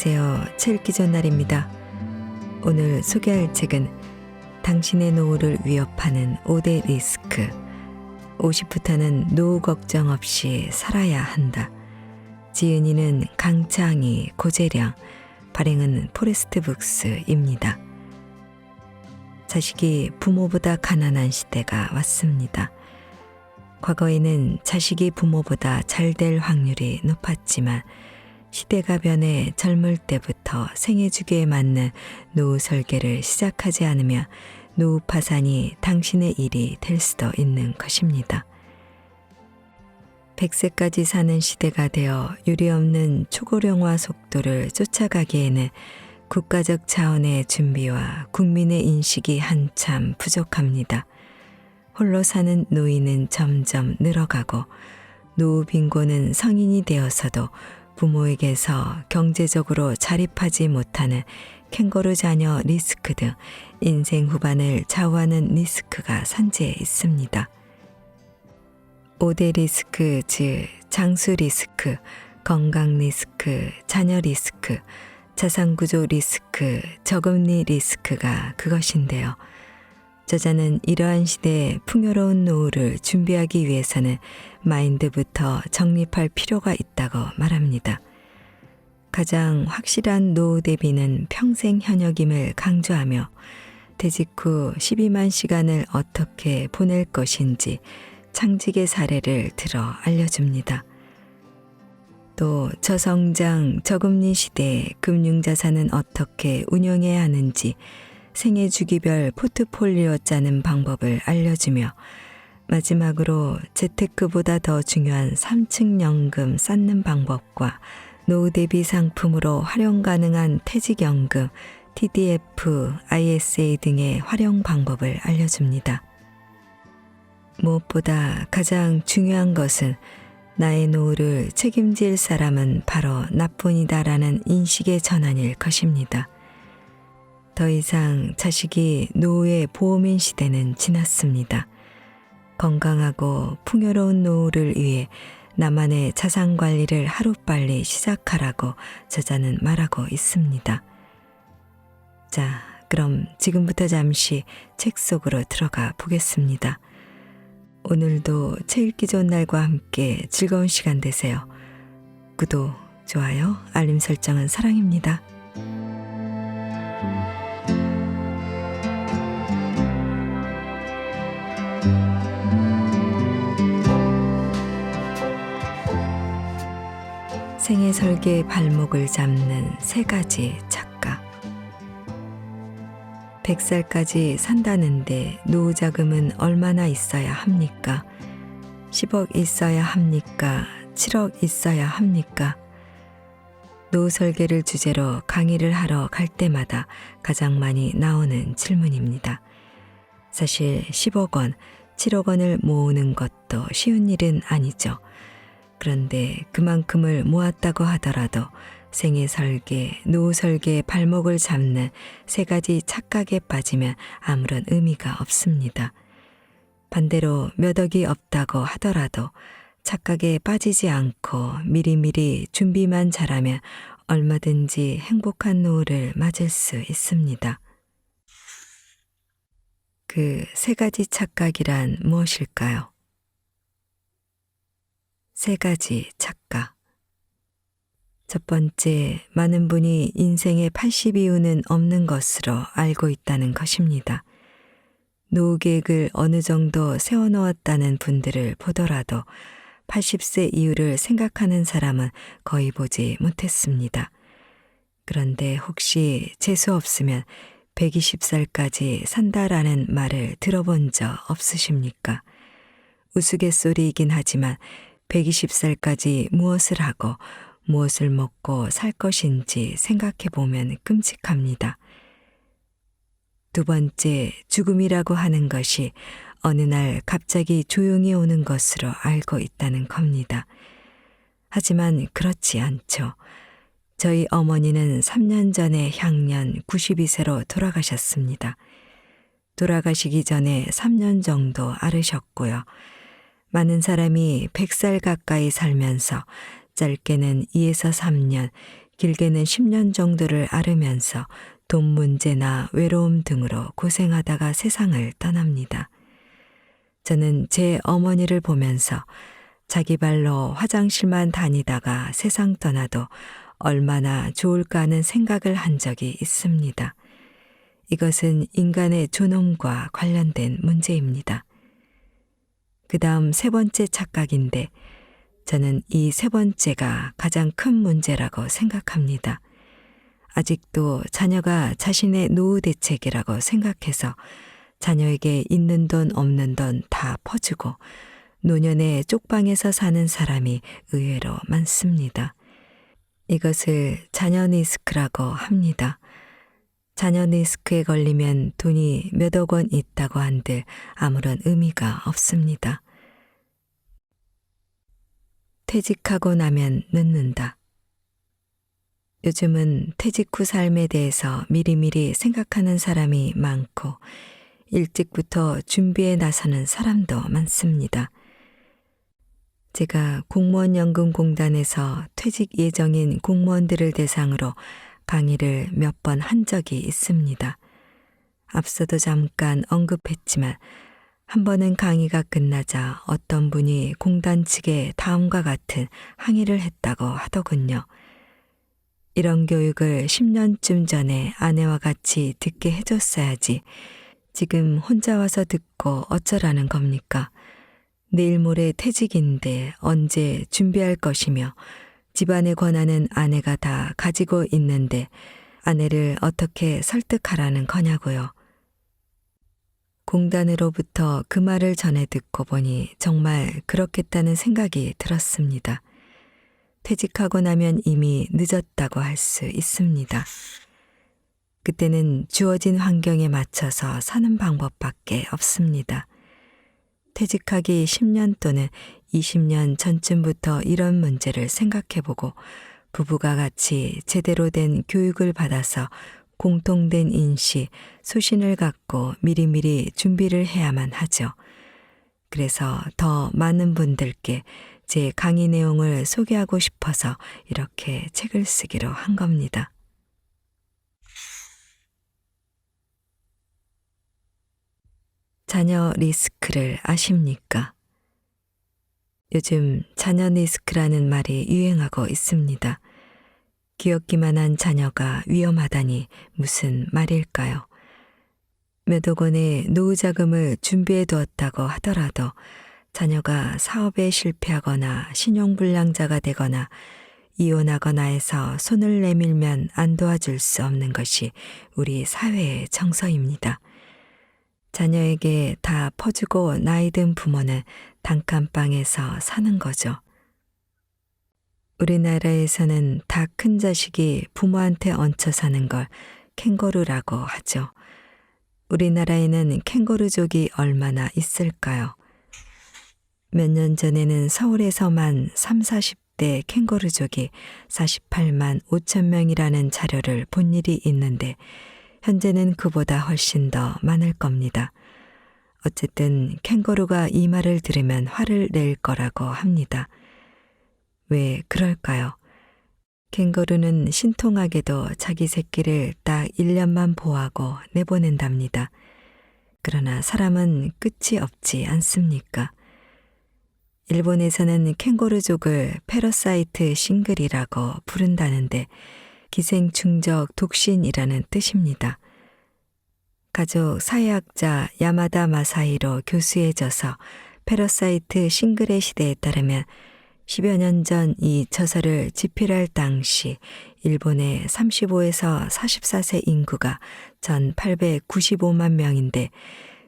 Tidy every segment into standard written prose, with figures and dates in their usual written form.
안녕하세요. 책 읽기 좋은 날입니다. 오늘 소개할 책은 당신의 노후를 위협하는 5대 리스크. 50부터는 노후 걱정 없이 살아야 한다. 지은이는 강창희, 고재령, 발행은 포레스트 북스입니다. 자식이 부모보다 가난한 시대가 왔습니다. 과거에는 자식이 부모보다 잘 될 확률이 높았지만 시대가 변해 젊을 때부터 생애 주기에 맞는 노후 설계를 시작하지 않으면 노후 파산이 당신의 일이 될 수도 있는 것입니다. 100세까지 사는 시대가 되어 유례없는 초고령화 속도를 쫓아가기에는 국가적 차원의 준비와 국민의 인식이 한참 부족합니다. 홀로 사는 노인은 점점 늘어가고 노후 빈곤은 성인이 되어서도 부모에게서 경제적으로 자립하지 못하는 캥거루 자녀 리스크 등 인생 후반을 좌우하는 리스크가 산재해 있습니다. 5대 리스크, 즉 장수 리스크, 건강 리스크, 자녀 리스크, 자산구조 리스크, 저금리 리스크가 그것인데요. 저자는 이러한 시대에 풍요로운 노후를 준비하기 위해서는 마인드부터 정립할 필요가 있다고 말합니다. 가장 확실한 노후 대비는 평생 현역임을 강조하며 퇴직 후 12만 시간을 어떻게 보낼 것인지 창직의 사례를 들어 알려줍니다. 또 저성장, 저금리 시대에 금융자산은 어떻게 운영해야 하는지 생애 주기별 포트폴리오 짜는 방법을 알려주며 마지막으로 재테크보다 더 중요한 3층 연금 쌓는 방법과 노후 대비 상품으로 활용 가능한 퇴직연금, TDF, ISA 등의 활용 방법을 알려줍니다. 무엇보다 가장 중요한 것은 나의 노후를 책임질 사람은 바로 나뿐이다라는 인식의 전환일 것입니다. 더 이상 자식이 노후의 보험인 시대는 지났습니다. 건강하고 풍요로운 노후를 위해 나만의 자산 관리를 하루빨리 시작하라고 저자는 말하고 있습니다. 자, 그럼 지금부터 잠시 책 속으로 들어가 보겠습니다. 오늘도 책 읽기 좋은 날과 함께 즐거운 시간 되세요. 구독, 좋아요, 알림 설정은 사랑입니다. 생애 설계의 발목을 잡는 3가지 작가. 100살까지 산다는데 노후 자금은 얼마나 있어야 합니까? 10억 있어야 합니까? 7억 있어야 합니까? 노후 설계를 주제로 강의를 하러 갈 때마다 가장 많이 나오는 질문입니다. 사실 10억 원, 7억 원을 모으는 것도 쉬운 일은 아니죠. 그런데 그만큼을 모았다고 하더라도 생애 설계, 노후 설계의 발목을 잡는 3가지 착각에 빠지면 아무런 의미가 없습니다. 반대로 몇 억이 없다고 하더라도 착각에 빠지지 않고 미리미리 준비만 잘하면 얼마든지 행복한 노후를 맞을 수 있습니다. 그 3가지 착각이란 무엇일까요? 3가지 착각. 첫 번째, 많은 분이 인생의 80 이후는 없는 것으로 알고 있다는 것입니다. 노후 계획을 어느 정도 세워놓았다는 분들을 보더라도 80세 이후를 생각하는 사람은 거의 보지 못했습니다. 그런데 혹시 재수 없으면 120살까지 산다라는 말을 들어본 적 없으십니까? 우스갯소리이긴 하지만 120살까지 무엇을 하고 무엇을 먹고 살 것인지 생각해 보면 끔찍합니다. 두 번째, 죽음이라고 하는 것이 어느 날 갑자기 조용히 오는 것으로 알고 있다는 겁니다. 하지만 그렇지 않죠. 저희 어머니는 3년 전에 향년 92세로 돌아가셨습니다. 돌아가시기 전에 3년 정도 앓으셨고요. 많은 사람이 100살 가까이 살면서 짧게는 2에서 3년, 길게는 10년 정도를 앓으면서 돈 문제나 외로움 등으로 고생하다가 세상을 떠납니다. 저는 제 어머니를 보면서 자기 발로 화장실만 다니다가 세상 떠나도 얼마나 좋을까 하는 생각을 한 적이 있습니다. 이것은 인간의 존엄과 관련된 문제입니다. 그 다음 세 번째 착각인데 저는 이 세 번째가 가장 큰 문제라고 생각합니다. 아직도 자녀가 자신의 노후 대책이라고 생각해서 자녀에게 있는 돈 없는 돈 다 퍼주고 노년에 쪽방에서 사는 사람이 의외로 많습니다. 이것을 자녀 리스크라고 합니다. 자녀 리스크에 걸리면 돈이 몇억 원 있다고 한들 아무런 의미가 없습니다. 퇴직하고 나면 늦는다. 요즘은 퇴직 후 삶에 대해서 미리미리 생각하는 사람이 많고 일찍부터 준비에 나서는 사람도 많습니다. 제가 공무원연금공단에서 퇴직 예정인 공무원들을 대상으로 강의를 몇 번 한 적이 있습니다. 앞서도 잠깐 언급했지만 한 번은 강의가 끝나자 어떤 분이 공단 측에 다음과 같은 항의를 했다고 하더군요. 이런 교육을 10년쯤 전에 아내와 같이 듣게 해줬어야지. 지금 혼자 와서 듣고 어쩌라는 겁니까? 내일 모레 퇴직인데 언제 준비할 것이며 집안의 권한은 아내가 다 가지고 있는데 아내를 어떻게 설득하라는 거냐고요. 공단으로부터 그 말을 전해 듣고 보니 정말 그렇겠다는 생각이 들었습니다. 퇴직하고 나면 이미 늦었다고 할 수 있습니다. 그때는 주어진 환경에 맞춰서 사는 방법밖에 없습니다. 퇴직하기 10년 또는 20년 전쯤부터 이런 문제를 생각해보고 부부가 같이 제대로 된 교육을 받아서 공통된 인식, 소신을 갖고 미리미리 준비를 해야만 하죠. 그래서 더 많은 분들께 제 강의 내용을 소개하고 싶어서 이렇게 책을 쓰기로 한 겁니다. 자녀 리스크를 아십니까? 요즘 자녀 리스크라는 말이 유행하고 있습니다. 귀엽기만 한 자녀가 위험하다니 무슨 말일까요? 몇억 원의 노후 자금을 준비해 두었다고 하더라도 자녀가 사업에 실패하거나 신용불량자가 되거나 이혼하거나 해서 손을 내밀면 안 도와줄 수 없는 것이 우리 사회의 정서입니다. 자녀에게 다 퍼주고 나이 든 부모는 단칸방에서 사는 거죠. 우리나라에서는 다 큰 자식이 부모한테 얹혀 사는 걸 캥거루라고 하죠. 우리나라에는 캥거루족이 얼마나 있을까요? 몇 년 전에는 서울에서만 30, 40대 캥거루족이 48만 5천 명이라는 자료를 본 일이 있는데 현재는 그보다 훨씬 더 많을 겁니다. 어쨌든 캥거루가 이 말을 들으면 화를 낼 거라고 합니다. 왜 그럴까요? 캥거루는 신통하게도 자기 새끼를 딱 1년만 보호하고 내보낸답니다. 그러나 사람은 끝이 없지 않습니까? 일본에서는 캥거루족을 패러사이트 싱글이라고 부른다는데 기생충적 독신이라는 뜻입니다. 가족 사회학자 야마다 마사히로 교수에 져서 패러사이트 싱글의 시대에 따르면 10여 년 전 이 저서를 집필할 당시 일본의 35에서 44세 인구가 전 895만 명인데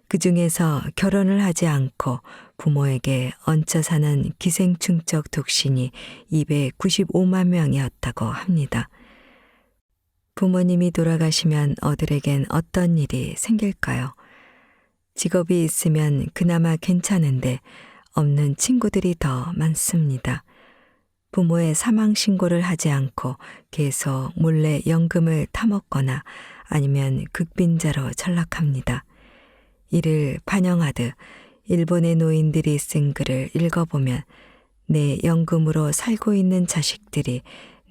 그 중에서 결혼을 하지 않고 부모에게 얹혀 사는 기생충적 독신이 295만 명이었다고 합니다. 부모님이 돌아가시면 어들에겐 어떤 일이 생길까요? 직업이 있으면 그나마 괜찮은데 없는 친구들이 더 많습니다. 부모의 사망 신고를 하지 않고 계속 몰래 연금을 타먹거나 아니면 극빈자로 전락합니다. 이를 반영하듯 일본의 노인들이 쓴 글을 읽어보면 내 연금으로 살고 있는 자식들이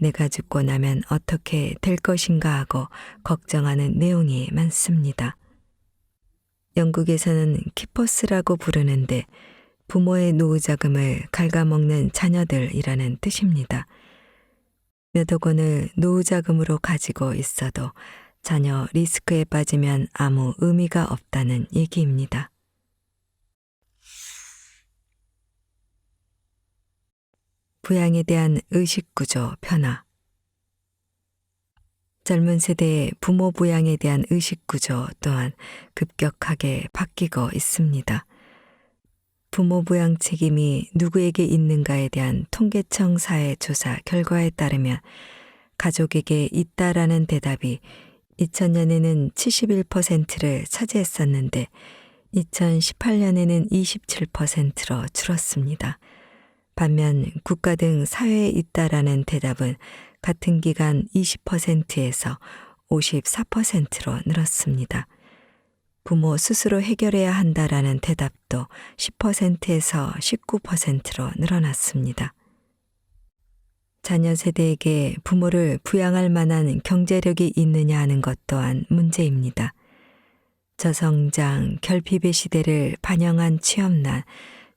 내가 죽고 나면 어떻게 될 것인가 하고 걱정하는 내용이 많습니다. 영국에서는 키퍼스라고 부르는데 부모의 노후 자금을 갉아먹는 자녀들이라는 뜻입니다. 몇억 원을 노후 자금으로 가지고 있어도 자녀 리스크에 빠지면 아무 의미가 없다는 얘기입니다. 부양에 대한 의식구조 변화. 젊은 세대의 부모 부양에 대한 의식구조 또한 급격하게 바뀌고 있습니다. 부모 부양 책임이 누구에게 있는가에 대한 통계청 사회조사 결과에 따르면 가족에게 있다라는 대답이 2000년에는 71%를 차지했었는데 2018년에는 27%로 줄었습니다. 반면 국가 등 사회에 있다라는 대답은 같은 기간 20%에서 54%로 늘었습니다. 부모 스스로 해결해야 한다라는 대답도 10%에서 19%로 늘어났습니다. 자녀 세대에게 부모를 부양할 만한 경제력이 있느냐 하는 것 또한 문제입니다. 저성장, 결핍의 시대를 반영한 취업난,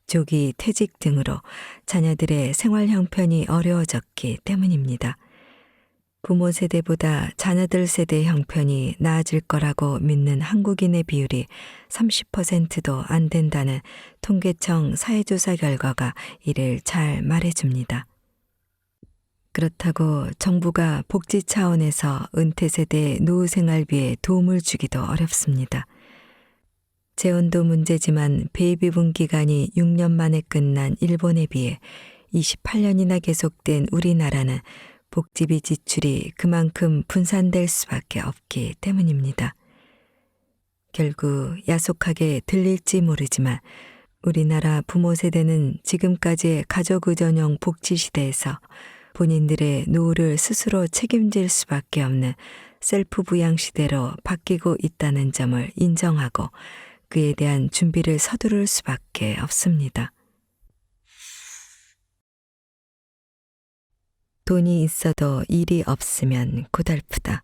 조기 퇴직 등으로 자녀들의 생활 형편이 어려워졌기 때문입니다. 부모 세대보다 자녀들 세대 형편이 나아질 거라고 믿는 한국인의 비율이 30%도 안 된다는 통계청 사회조사 결과가 이를 잘 말해줍니다. 그렇다고 정부가 복지 차원에서 은퇴 세대의 노후 생활비에 도움을 주기도 어렵습니다. 재혼도 문제지만 베이비붐 기간이 6년 만에 끝난 일본에 비해 28년이나 계속된 우리나라는 복지비 지출이 그만큼 분산될 수밖에 없기 때문입니다. 결국 야속하게 들릴지 모르지만 우리나라 부모 세대는 지금까지의 가족 의존형 복지 시대에서 본인들의 노후를 스스로 책임질 수밖에 없는 셀프 부양 시대로 바뀌고 있다는 점을 인정하고 그에 대한 준비를 서두를 수밖에 없습니다. 돈이 있어도 일이 없으면 고달프다.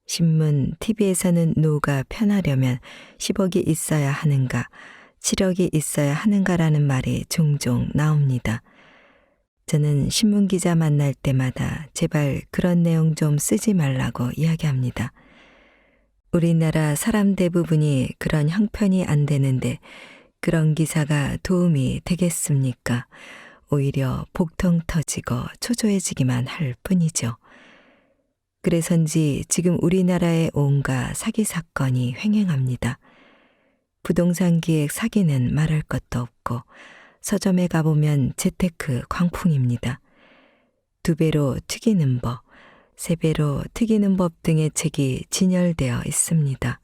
신문, TV에서는 노후가 편하려면 10억이 있어야 하는가, 7억이 있어야 하는가라는 말이 종종 나옵니다. 저는 신문기자 만날 때마다 제발 그런 내용 좀 쓰지 말라고 이야기합니다. 우리나라 사람 대부분이 그런 형편이 안 되는데 그런 기사가 도움이 되겠습니까? 오히려 복통 터지고 초조해지기만 할 뿐이죠. 그래서인지 지금 우리나라에 온갖 사기 사건이 횡행합니다. 부동산 기획 사기는 말할 것도 없고 서점에 가보면 재테크 광풍입니다. 2배로 튀기는 법, 3배로 튀기는 법 등의 책이 진열되어 있습니다.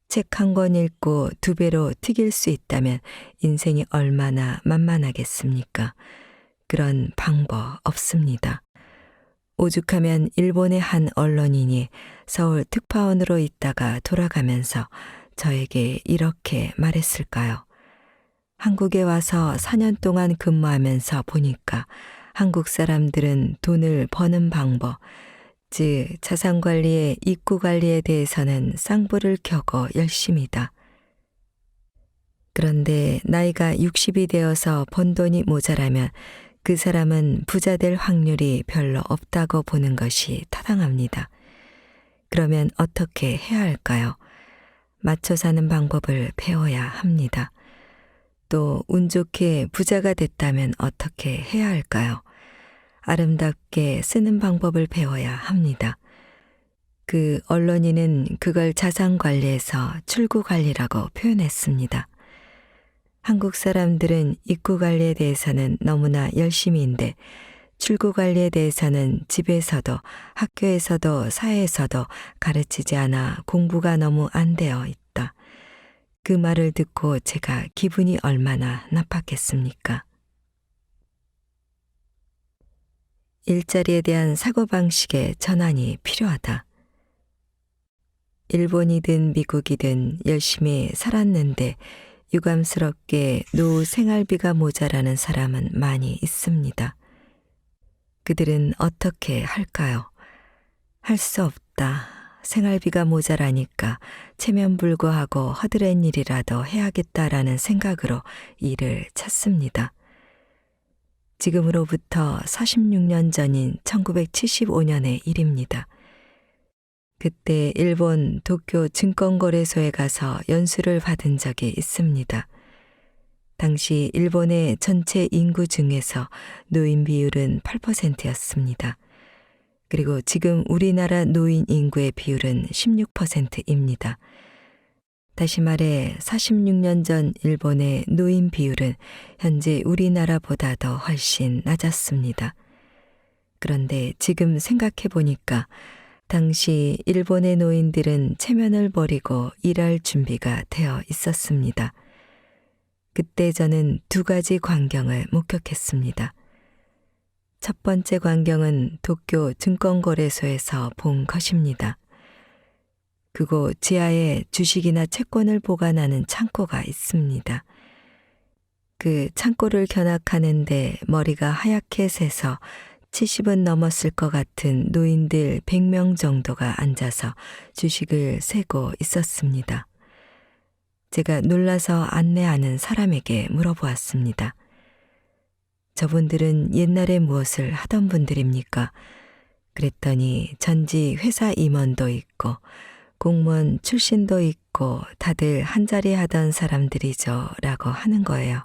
책 한 권 읽고 2배로 튀길 수 있다면 인생이 얼마나 만만하겠습니까? 그런 방법 없습니다. 오죽하면 일본의 한 언론인이 서울 특파원으로 있다가 돌아가면서 저에게 이렇게 말했을까요? 한국에 와서 4년 동안 근무하면서 보니까 한국 사람들은 돈을 버는 방법, 즉 자산관리에 입구관리에 대해서는 쌍불을 켜고 열심이다. 그런데 나이가 60이 되어서 번 돈이 모자라면 그 사람은 부자 될 확률이 별로 없다고 보는 것이 타당합니다. 그러면 어떻게 해야 할까요? 맞춰 사는 방법을 배워야 합니다. 또 운 좋게 부자가 됐다면 어떻게 해야 할까요? 아름답게 쓰는 방법을 배워야 합니다. 그 언론인은 그걸 자산관리에서 출구관리라고 표현했습니다. 한국 사람들은 입구관리에 대해서는 너무나 열심히인데 출구관리에 대해서는 집에서도 학교에서도 사회에서도 가르치지 않아 공부가 너무 안 되어 있다. 그 말을 듣고 제가 기분이 얼마나 나빴겠습니까? 일자리에 대한 사고방식의 전환이 필요하다. 일본이든 미국이든 열심히 살았는데 유감스럽게 노후 생활비가 모자라는 사람은 많이 있습니다. 그들은 어떻게 할까요? 할 수 없다. 생활비가 모자라니까 체면불구하고 허드렛 일이라도 해야겠다라는 생각으로 일을 찾습니다. 지금으로부터 46년 전인 1975년의 일입니다. 그때 일본 도쿄 증권거래소에 가서 연수를 받은 적이 있습니다. 당시 일본의 전체 인구 중에서 노인 비율은 8%였습니다. 그리고 지금 우리나라 노인 인구의 비율은 16%입니다. 다시 말해 46년 전 일본의 노인 비율은 현재 우리나라보다 더 훨씬 낮았습니다. 그런데 지금 생각해 보니까 당시 일본의 노인들은 체면을 버리고 일할 준비가 되어 있었습니다. 그때 저는 두 가지 광경을 목격했습니다. 첫 번째 광경은 도쿄 증권거래소에서 본 것입니다. 그곳 지하에 주식이나 채권을 보관하는 창고가 있습니다. 그 창고를 견학하는데 머리가 하얗게 새서 70은 넘었을 것 같은 노인들 100명 정도가 앉아서 주식을 세고 있었습니다. 제가 놀라서 안내하는 사람에게 물어보았습니다. 저분들은 옛날에 무엇을 하던 분들입니까? 그랬더니 전직 회사 임원도 있고 공무원 출신도 있고 다들 한자리 하던 사람들이죠 라고 하는 거예요.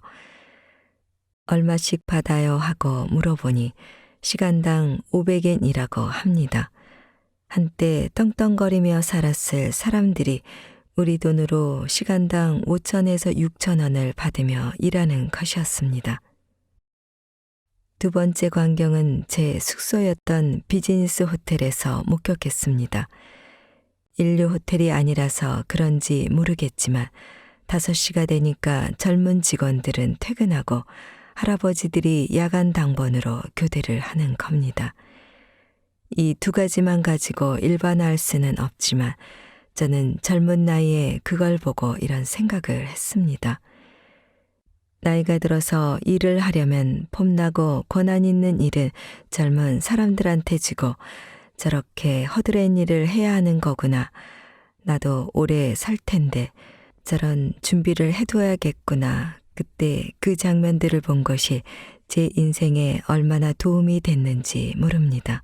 얼마씩 받아요 하고 물어보니 시간당 500엔이라고 합니다. 한때 떵떵거리며 살았을 사람들이 우리 돈으로 시간당 5천에서 6천원을 받으며 일하는 것이었습니다. 두 번째 광경은 제 숙소였던 비즈니스 호텔에서 목격했습니다. 인류 호텔이 아니라서 그런지 모르겠지만 5시가 되니까 젊은 직원들은 퇴근하고 할아버지들이 야간 당번으로 교대를 하는 겁니다. 이 두 가지만 가지고 일반화할 수는 없지만 저는 젊은 나이에 그걸 보고 이런 생각을 했습니다. 나이가 들어서 일을 하려면 폼나고 권한 있는 일은 젊은 사람들한테 주고 저렇게 허드렛 일을 해야 하는 거구나. 나도 오래 살 텐데 저런 준비를 해둬야겠구나. 그때 그 장면들을 본 것이 제 인생에 얼마나 도움이 됐는지 모릅니다.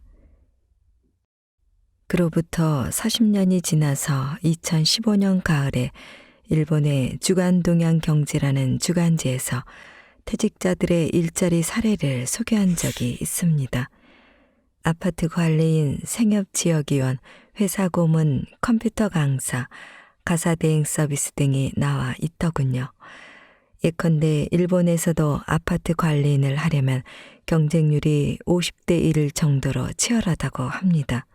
그로부터 40년이 지나서 2015년 가을에 일본의 주간동양경제라는 주간지에서 퇴직자들의 일자리 사례를 소개한 적이 있습니다. 아파트 관리인, 생협지역위원, 회사고문, 컴퓨터 강사, 가사대행 서비스 등이 나와 있더군요. 예컨대 일본에서도 아파트 관리인을 하려면 경쟁률이 50대 1 정도로 치열하다고 합니다.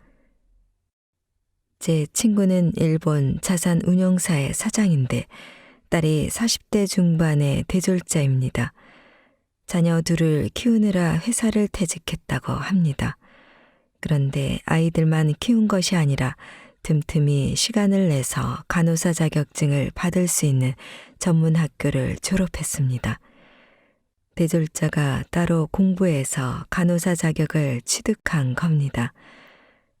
제 친구는 일본 자산운용사의 사장인데 딸이 40대 중반의 대졸자입니다. 자녀 둘을 키우느라 회사를 퇴직했다고 합니다. 그런데 아이들만 키운 것이 아니라 틈틈이 시간을 내서 간호사 자격증을 받을 수 있는 전문 학교를 졸업했습니다. 대졸자가 따로 공부해서 간호사 자격을 취득한 겁니다.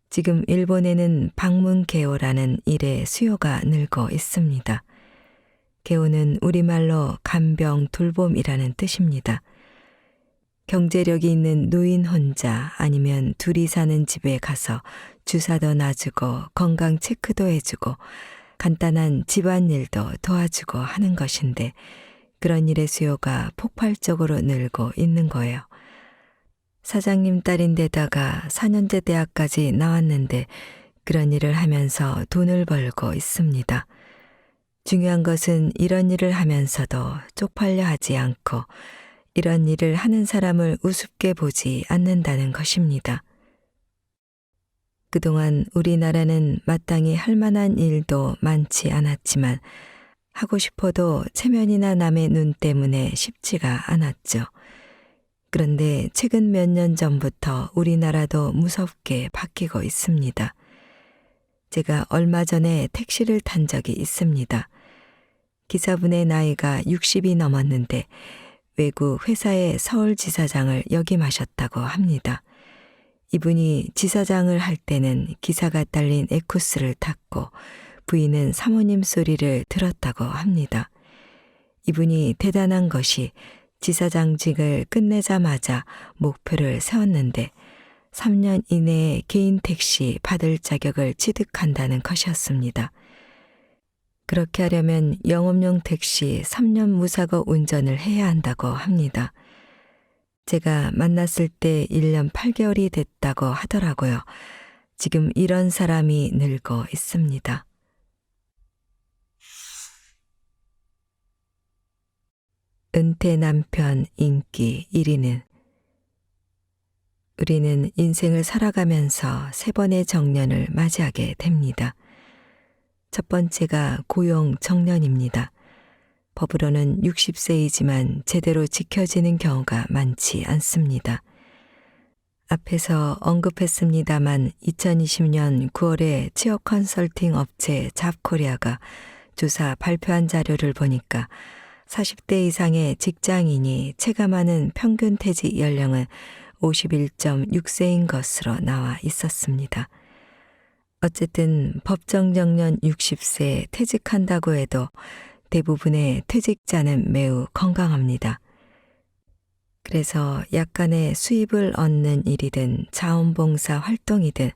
지금 일본에는 방문 개호라는 일의 수요가 늘고 있습니다. 개호는 우리말로 간병 돌봄이라는 뜻입니다. 경제력이 있는 노인 혼자 아니면 둘이 사는 집에 가서 주사도 놔주고 건강 체크도 해주고 간단한 집안일도 도와주고 하는 것인데 그런 일의 수요가 폭발적으로 늘고 있는 거예요. 사장님 딸인데다가 4년제 대학까지 나왔는데 그런 일을 하면서 돈을 벌고 있습니다. 중요한 것은 이런 일을 하면서도 쪽팔려 하지 않고 이런 일을 하는 사람을 우습게 보지 않는다는 것입니다. 그동안 우리나라는 마땅히 할 만한 일도 많지 않았지만 하고 싶어도 체면이나 남의 눈 때문에 쉽지가 않았죠. 그런데 최근 몇 년 전부터 우리나라도 무섭게 바뀌고 있습니다. 제가 얼마 전에 택시를 탄 적이 있습니다. 기사분의 나이가 60이 넘었는데 외국 회사의 서울지사장을 역임하셨다고 합니다. 이분이 지사장을 할 때는 기사가 딸린 에쿠스를 탔고 부인은 사모님 소리를 들었다고 합니다. 이분이 대단한 것이 지사장직을 끝내자마자 목표를 세웠는데 3년 이내에 개인 택시 받을 자격을 취득한다는 것이었습니다. 그렇게 하려면 영업용 택시 3년 무사고 운전을 해야 한다고 합니다. 제가 만났을 때 1년 8개월이 됐다고 하더라고요. 지금 이런 사람이 늘고 있습니다. 은퇴 남편 인기 1위는 우리는 인생을 살아가면서 3번의 정년을 맞이하게 됩니다. 첫 번째가 고용 정년입니다. 법으로는 60세이지만 제대로 지켜지는 경우가 많지 않습니다. 앞에서 언급했습니다만 2020년 9월에 취업 컨설팅 업체 잡코리아가 조사 발표한 자료를 보니까 40대 이상의 직장인이 체감하는 평균 퇴직 연령은 51.6세인 것으로 나와 있었습니다. 어쨌든 법정 정년 60세에 퇴직한다고 해도 대부분의 퇴직자는 매우 건강합니다. 그래서 약간의 수입을 얻는 일이든 자원봉사 활동이든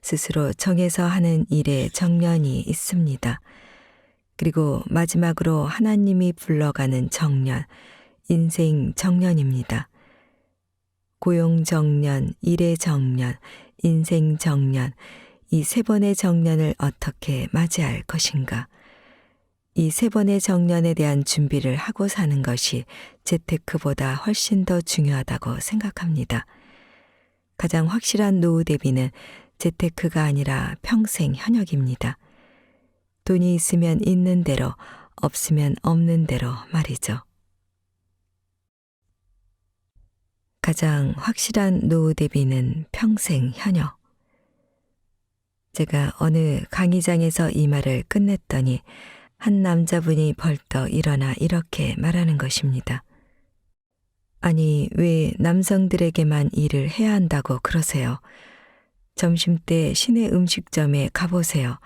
스스로 정해서 하는 일에 정년이 있습니다. 그리고 마지막으로 하나님이 불러가는 정년, 인생 정년입니다. 고용 정년, 일의 정년, 인생 정년, 이 3번의 정년을 어떻게 맞이할 것인가? 이 3번의 정년에 대한 준비를 하고 사는 것이 재테크보다 훨씬 더 중요하다고 생각합니다. 가장 확실한 노후 대비는 재테크가 아니라 평생 현역입니다. 돈이 있으면 있는 대로, 없으면 없는 대로 말이죠. 가장 확실한 노후 대비는 평생 현역. 제가 어느 강의장에서 이 말을 끝냈더니 한 남자분이 벌떡 일어나 이렇게 말하는 것입니다. 아니, 왜 남성들에게만 일을 해야 한다고 그러세요? 점심때 시내 음식점에 가보세요.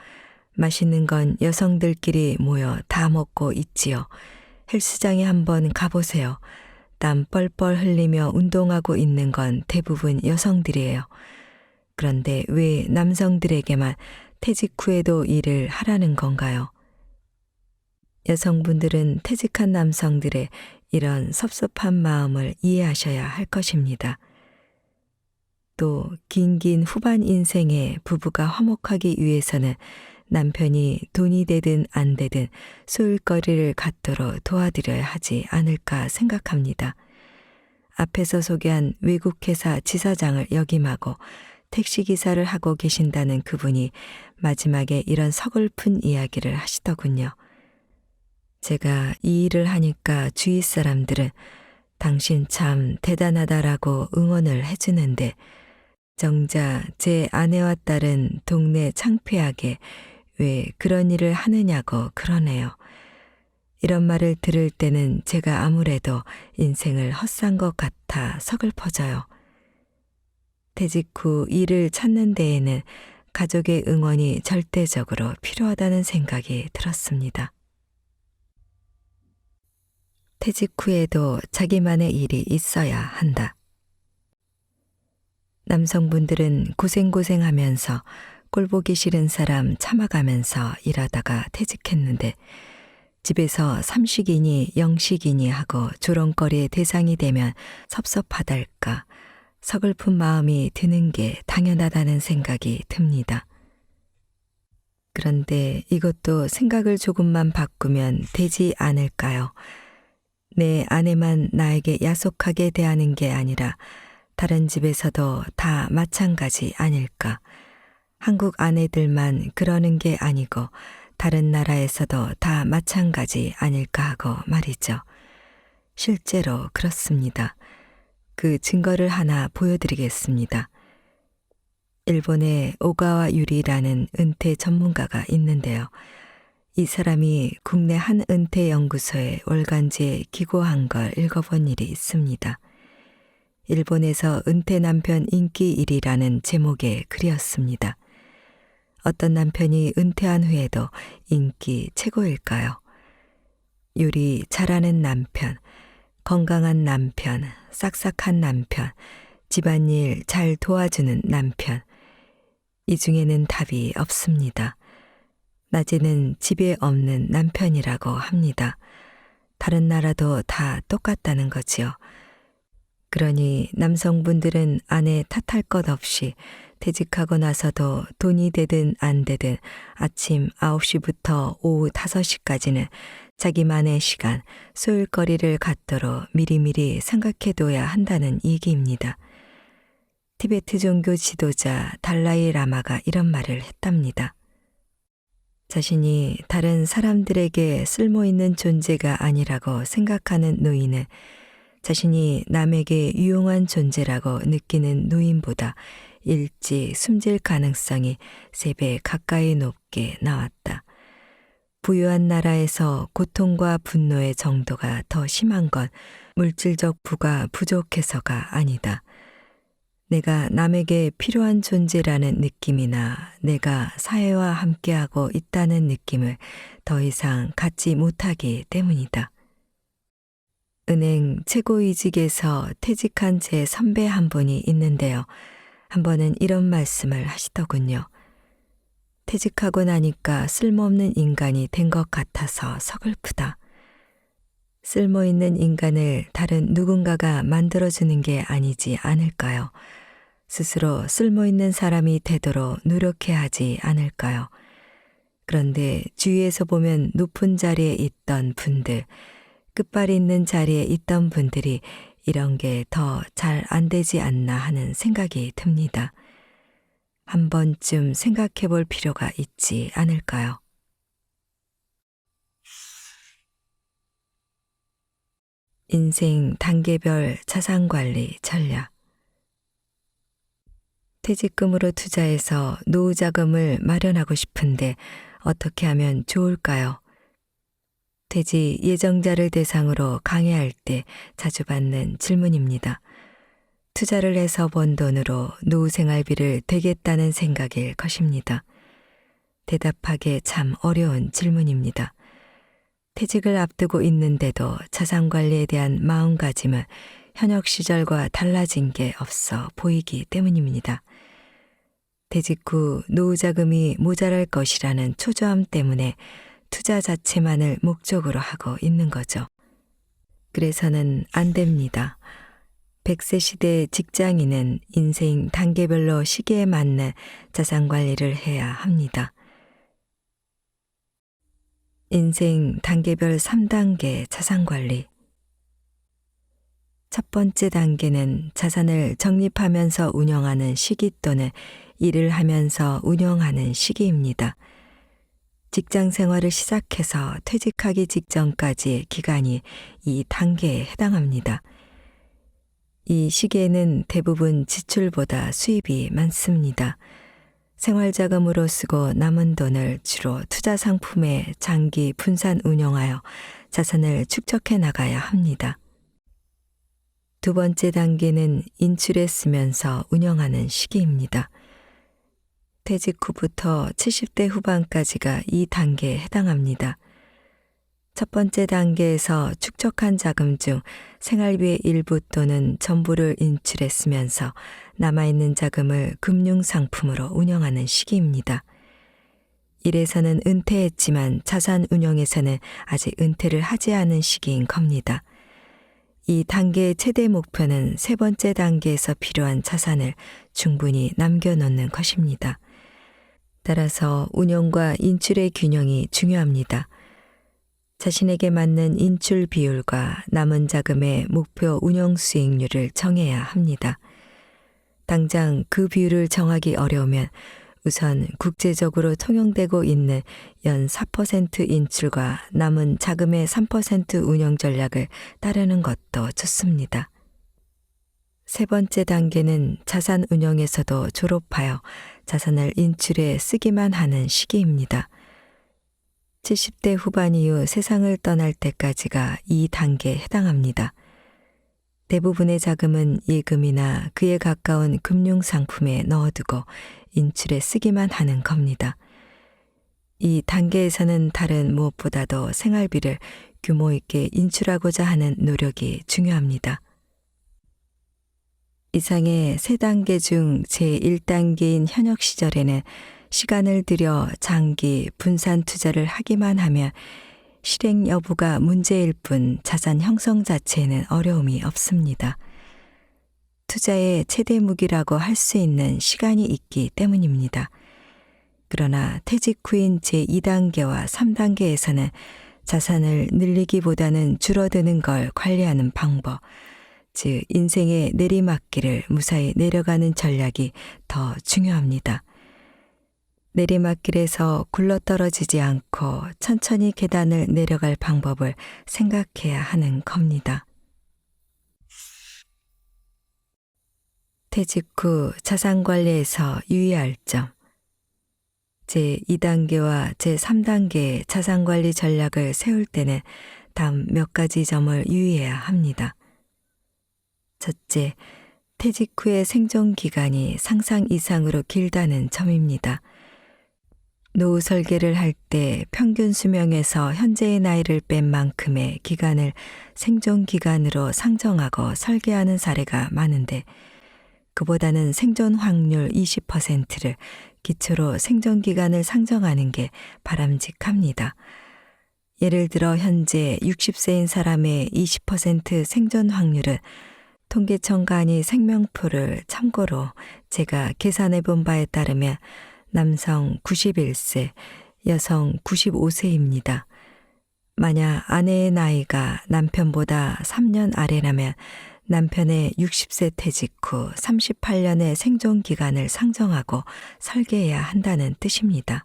맛있는 건 여성들끼리 모여 다 먹고 있지요. 헬스장에 한번 가보세요. 땀 뻘뻘 흘리며 운동하고 있는 건 대부분 여성들이에요. 그런데 왜 남성들에게만 퇴직 후에도 일을 하라는 건가요? 여성분들은 퇴직한 남성들의 이런 섭섭한 마음을 이해하셔야 할 것입니다. 또 긴긴 후반 인생에 부부가 화목하기 위해서는 남편이 돈이 되든 안 되든 소일거리를 갖도록 도와드려야 하지 않을까 생각합니다. 앞에서 소개한 외국회사 지사장을 역임하고 택시기사를 하고 계신다는 그분이 마지막에 이런 서글픈 이야기를 하시더군요. 제가 이 일을 하니까 주위 사람들은 당신 참 대단하다라고 응원을 해주는데 정작 제 아내와 딸은 동네 창피하게 왜 그런 일을 하느냐고 그러네요. 이런 말을 들을 때는 제가 아무래도 인생을 헛산 것 같아 서글퍼져요. 퇴직 후 일을 찾는 데에는 가족의 응원이 절대적으로 필요하다는 생각이 들었습니다. 퇴직 후에도 자기만의 일이 있어야 한다. 남성분들은 고생하면서 꼴보기 싫은 사람 참아가면서 일하다가 퇴직했는데 집에서 삼식이니 영식이니 하고 조롱거리의 대상이 되면 섭섭하달까 서글픈 마음이 드는 게 당연하다는 생각이 듭니다. 그런데 이것도 생각을 조금만 바꾸면 되지 않을까요? 내 아내만 나에게 야속하게 대하는 게 아니라 다른 집에서도 다 마찬가지 아닐까? 한국 아내들만 그러는 게 아니고 다른 나라에서도 다 마찬가지 아닐까 하고 말이죠. 실제로 그렇습니다. 그 증거를 하나 보여드리겠습니다. 일본의 오가와 유리라는 은퇴 전문가가 있는데요. 이 사람이 국내 한 은퇴 연구소에 월간지에 기고한 걸 읽어본 일이 있습니다. 일본에서 은퇴 남편 인기 1위라는 제목의 글이었습니다. 어떤 남편이 은퇴한 후에도 인기 최고일까요? 요리 잘하는 남편, 건강한 남편, 싹싹한 남편, 집안일 잘 도와주는 남편. 이 중에는 답이 없습니다. 낮에는 집에 없는 남편이라고 합니다. 다른 나라도 다 똑같다는 거지요. 그러니 남성분들은 아내 탓할 것 없이 퇴직하고 나서도 돈이 되든 안 되든 아침 9시부터 오후 5시까지는 자기만의 시간, 소일거리를 갖도록 미리미리 생각해둬야 한다는 얘기입니다. 티베트 종교 지도자 달라이 라마가 이런 말을 했답니다. 자신이 다른 사람들에게 쓸모있는 존재가 아니라고 생각하는 노인은 자신이 남에게 유용한 존재라고 느끼는 노인보다 일찍 숨질 가능성이 3배 가까이 높게 나왔다. 부유한 나라에서 고통과 분노의 정도가 더 심한 건 물질적 부가 부족해서가 아니다. 내가 남에게 필요한 존재라는 느낌이나 내가 사회와 함께하고 있다는 느낌을 더 이상 갖지 못하기 때문이다. 은행 최고이직에서 퇴직한 제 선배 한 분이 있는데요. 한 번은 이런 말씀을 하시더군요. 퇴직하고 나니까 쓸모없는 인간이 된 것 같아서 서글프다. 쓸모있는 인간을 다른 누군가가 만들어주는 게 아니지 않을까요? 스스로 쓸모있는 사람이 되도록 노력해야 하지 않을까요? 그런데 주위에서 보면 높은 자리에 있던 분들, 끝발이 있는 자리에 있던 분들이 이런 게 더 잘 안 되지 않나 하는 생각이 듭니다. 한 번쯤 생각해 볼 필요가 있지 않을까요? 인생 단계별 자산관리 전략. 퇴직금으로 투자해서 노후 자금을 마련하고 싶은데 어떻게 하면 좋을까요? 퇴직 예정자를 대상으로 강의할 때 자주 받는 질문입니다. 투자를 해서 번 돈으로 노후 생활비를 대겠다는 생각일 것입니다. 대답하기 참 어려운 질문입니다. 퇴직을 앞두고 있는데도 자산 관리에 대한 마음가짐은 현역 시절과 달라진 게 없어 보이기 때문입니다. 퇴직 후 노후 자금이 모자랄 것이라는 초조함 때문에 투자 자체만을 목적으로 하고 있는 거죠. 그래서는 안 됩니다. 100세 시대 직장인은 인생 단계별로 시기에 맞는 자산 관리를 해야 합니다. 인생 단계별 3단계 자산 관리. 첫 번째 단계는 자산을 적립하면서 운영하는 시기 또는 일을 하면서 운영하는 시기입니다. 직장 생활을 시작해서 퇴직하기 직전까지의 기간이 이 단계에 해당합니다. 이 시기에는 대부분 지출보다 수입이 많습니다. 생활자금으로 쓰고 남은 돈을 주로 투자 상품에 장기 분산 운용하여 자산을 축적해 나가야 합니다. 두 번째 단계는 인출에 쓰면서 운영하는 시기입니다. 퇴직 후부터 70대 후반까지가 이 단계에 해당합니다. 첫 번째 단계에서 축적한 자금 중 생활비의 일부 또는 전부를 인출해 쓰면서 남아있는 자금을 금융상품으로 운영하는 시기입니다. 일에서는 은퇴했지만 자산 운용에서는 아직 은퇴를 하지 않은 시기인 겁니다. 이 단계의 최대 목표는 세 번째 단계에서 필요한 자산을 충분히 남겨놓는 것입니다. 따라서 운용과 인출의 균형이 중요합니다. 자신에게 맞는 인출 비율과 남은 자금의 목표 운용 수익률을 정해야 합니다. 당장 그 비율을 정하기 어려우면 우선 국제적으로 통용되고 있는 연 4% 인출과 남은 자금의 3% 운용 전략을 따르는 것도 좋습니다. 세 번째 단계는 자산 운용에서도 졸업하여 자산을 인출해 쓰기만 하는 시기입니다. 70대 후반 이후 세상을 떠날 때까지가 이 단계에 해당합니다. 대부분의 자금은 예금이나 그에 가까운 금융상품에 넣어두고 인출에 쓰기만 하는 겁니다. 이 단계에서는 다른 무엇보다도 생활비를 규모 있게 인출하고자 하는 노력이 중요합니다. 이상의 세 단계 중 제1단계인 현역 시절에는 시간을 들여 장기 분산 투자를 하기만 하면 실행 여부가 문제일 뿐 자산 형성 자체에는 어려움이 없습니다. 투자의 최대 무기라고 할 수 있는 시간이 있기 때문입니다. 그러나 퇴직 후인 제2단계와 3단계에서는 자산을 늘리기보다는 줄어드는 걸 관리하는 방법, 즉 인생의 내리막길을 무사히 내려가는 전략이 더 중요합니다. 내리막길에서 굴러떨어지지 않고 천천히 계단을 내려갈 방법을 생각해야 하는 겁니다. 퇴직 후 자산관리에서 유의할 점. 제2단계와 제3단계의 자산관리 전략을 세울 때는 다음 몇 가지 점을 유의해야 합니다. 첫째, 퇴직 후의 생존 기간이 상상 이상으로 길다는 점입니다. 노후 설계를 할 때 평균 수명에서 현재의 나이를 뺀 만큼의 기간을 생존 기간으로 상정하고 설계하는 사례가 많은데 그보다는 생존 확률 20%를 기초로 생존 기간을 상정하는 게 바람직합니다. 예를 들어 현재 60세인 사람의 20% 생존 확률은 통계청간이 생명표를 참고로 제가 계산해 본 바에 따르면 남성 91세, 여성 95세입니다. 만약 아내의 나이가 남편보다 3년 아래라면 남편의 60세 퇴직 후 38년의 생존 기간을 상정하고 설계해야 한다는 뜻입니다.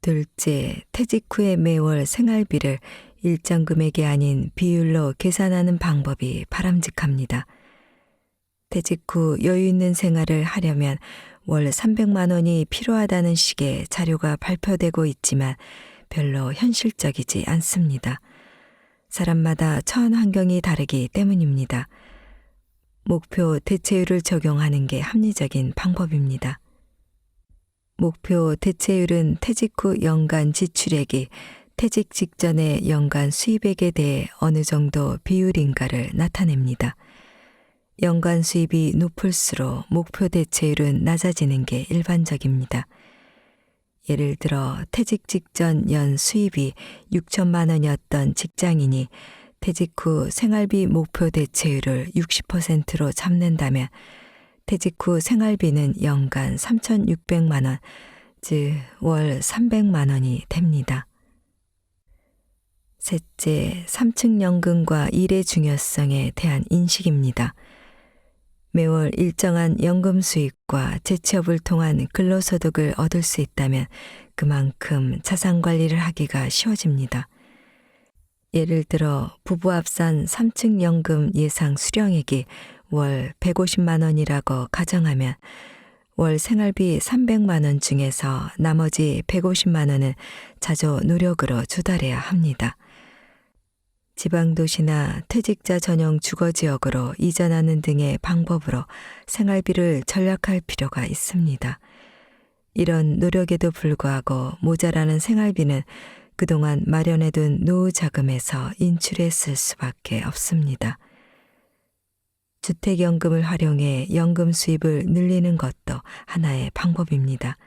둘째, 퇴직 후의 매월 생활비를 일정 금액이 아닌 비율로 계산하는 방법이 바람직합니다. 퇴직 후 여유 있는 생활을 하려면 월 300만 원이 필요하다는 식의 자료가 발표되고 있지만 별로 현실적이지 않습니다. 사람마다 처한 환경이 다르기 때문입니다. 목표 대체율을 적용하는 게 합리적인 방법입니다. 목표 대체율은 퇴직 후 연간 지출액이 퇴직 직전의 연간 수입액에 대해 어느 정도 비율인가를 나타냅니다. 연간 수입이 높을수록 목표 대체율은 낮아지는 게 일반적입니다. 예를 들어 퇴직 직전 연 수입이 6천만 원이었던 직장인이 퇴직 후 생활비 목표 대체율을 60%로 잡는다면 퇴직 후 생활비는 연간 3,600만 원, 즉 월 300만 원이 됩니다. 셋째, 3층 연금과 일의 중요성에 대한 인식입니다. 매월 일정한 연금 수익과 재취업을 통한 근로소득을 얻을 수 있다면 그만큼 자산 관리를 하기가 쉬워집니다. 예를 들어 부부 합산 3층 연금 예상 수령액이 월 150만 원이라고 가정하면 월 생활비 300만 원 중에서 나머지 150만 원은 자조 노력으로 조달해야 합니다. 지방도시나 퇴직자 전용 주거지역으로 이전하는 등의 방법으로 생활비를 절약할 필요가 있습니다. 이런 노력에도 불구하고 모자라는 생활비는 그동안 마련해둔 노후 자금에서 인출했을 수밖에 없습니다. 주택연금을 활용해 연금 수입을 늘리는 것도 하나의 방법입니다.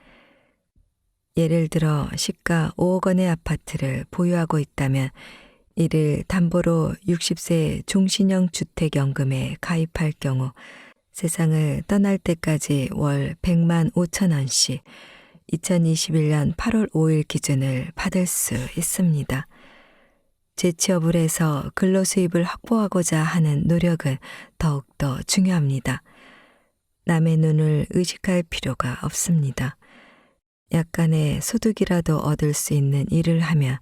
예를 들어 시가 5억 원의 아파트를 보유하고 있다면 이를 담보로 60세 종신형 주택연금에 가입할 경우 세상을 떠날 때까지 월 100만 5천 원씩 2021년 8월 5일 기준을 받을 수 있습니다. 재취업을 해서 근로수입을 확보하고자 하는 노력은 더욱더 중요합니다. 남의 눈을 의식할 필요가 없습니다. 약간의 소득이라도 얻을 수 있는 일을 하면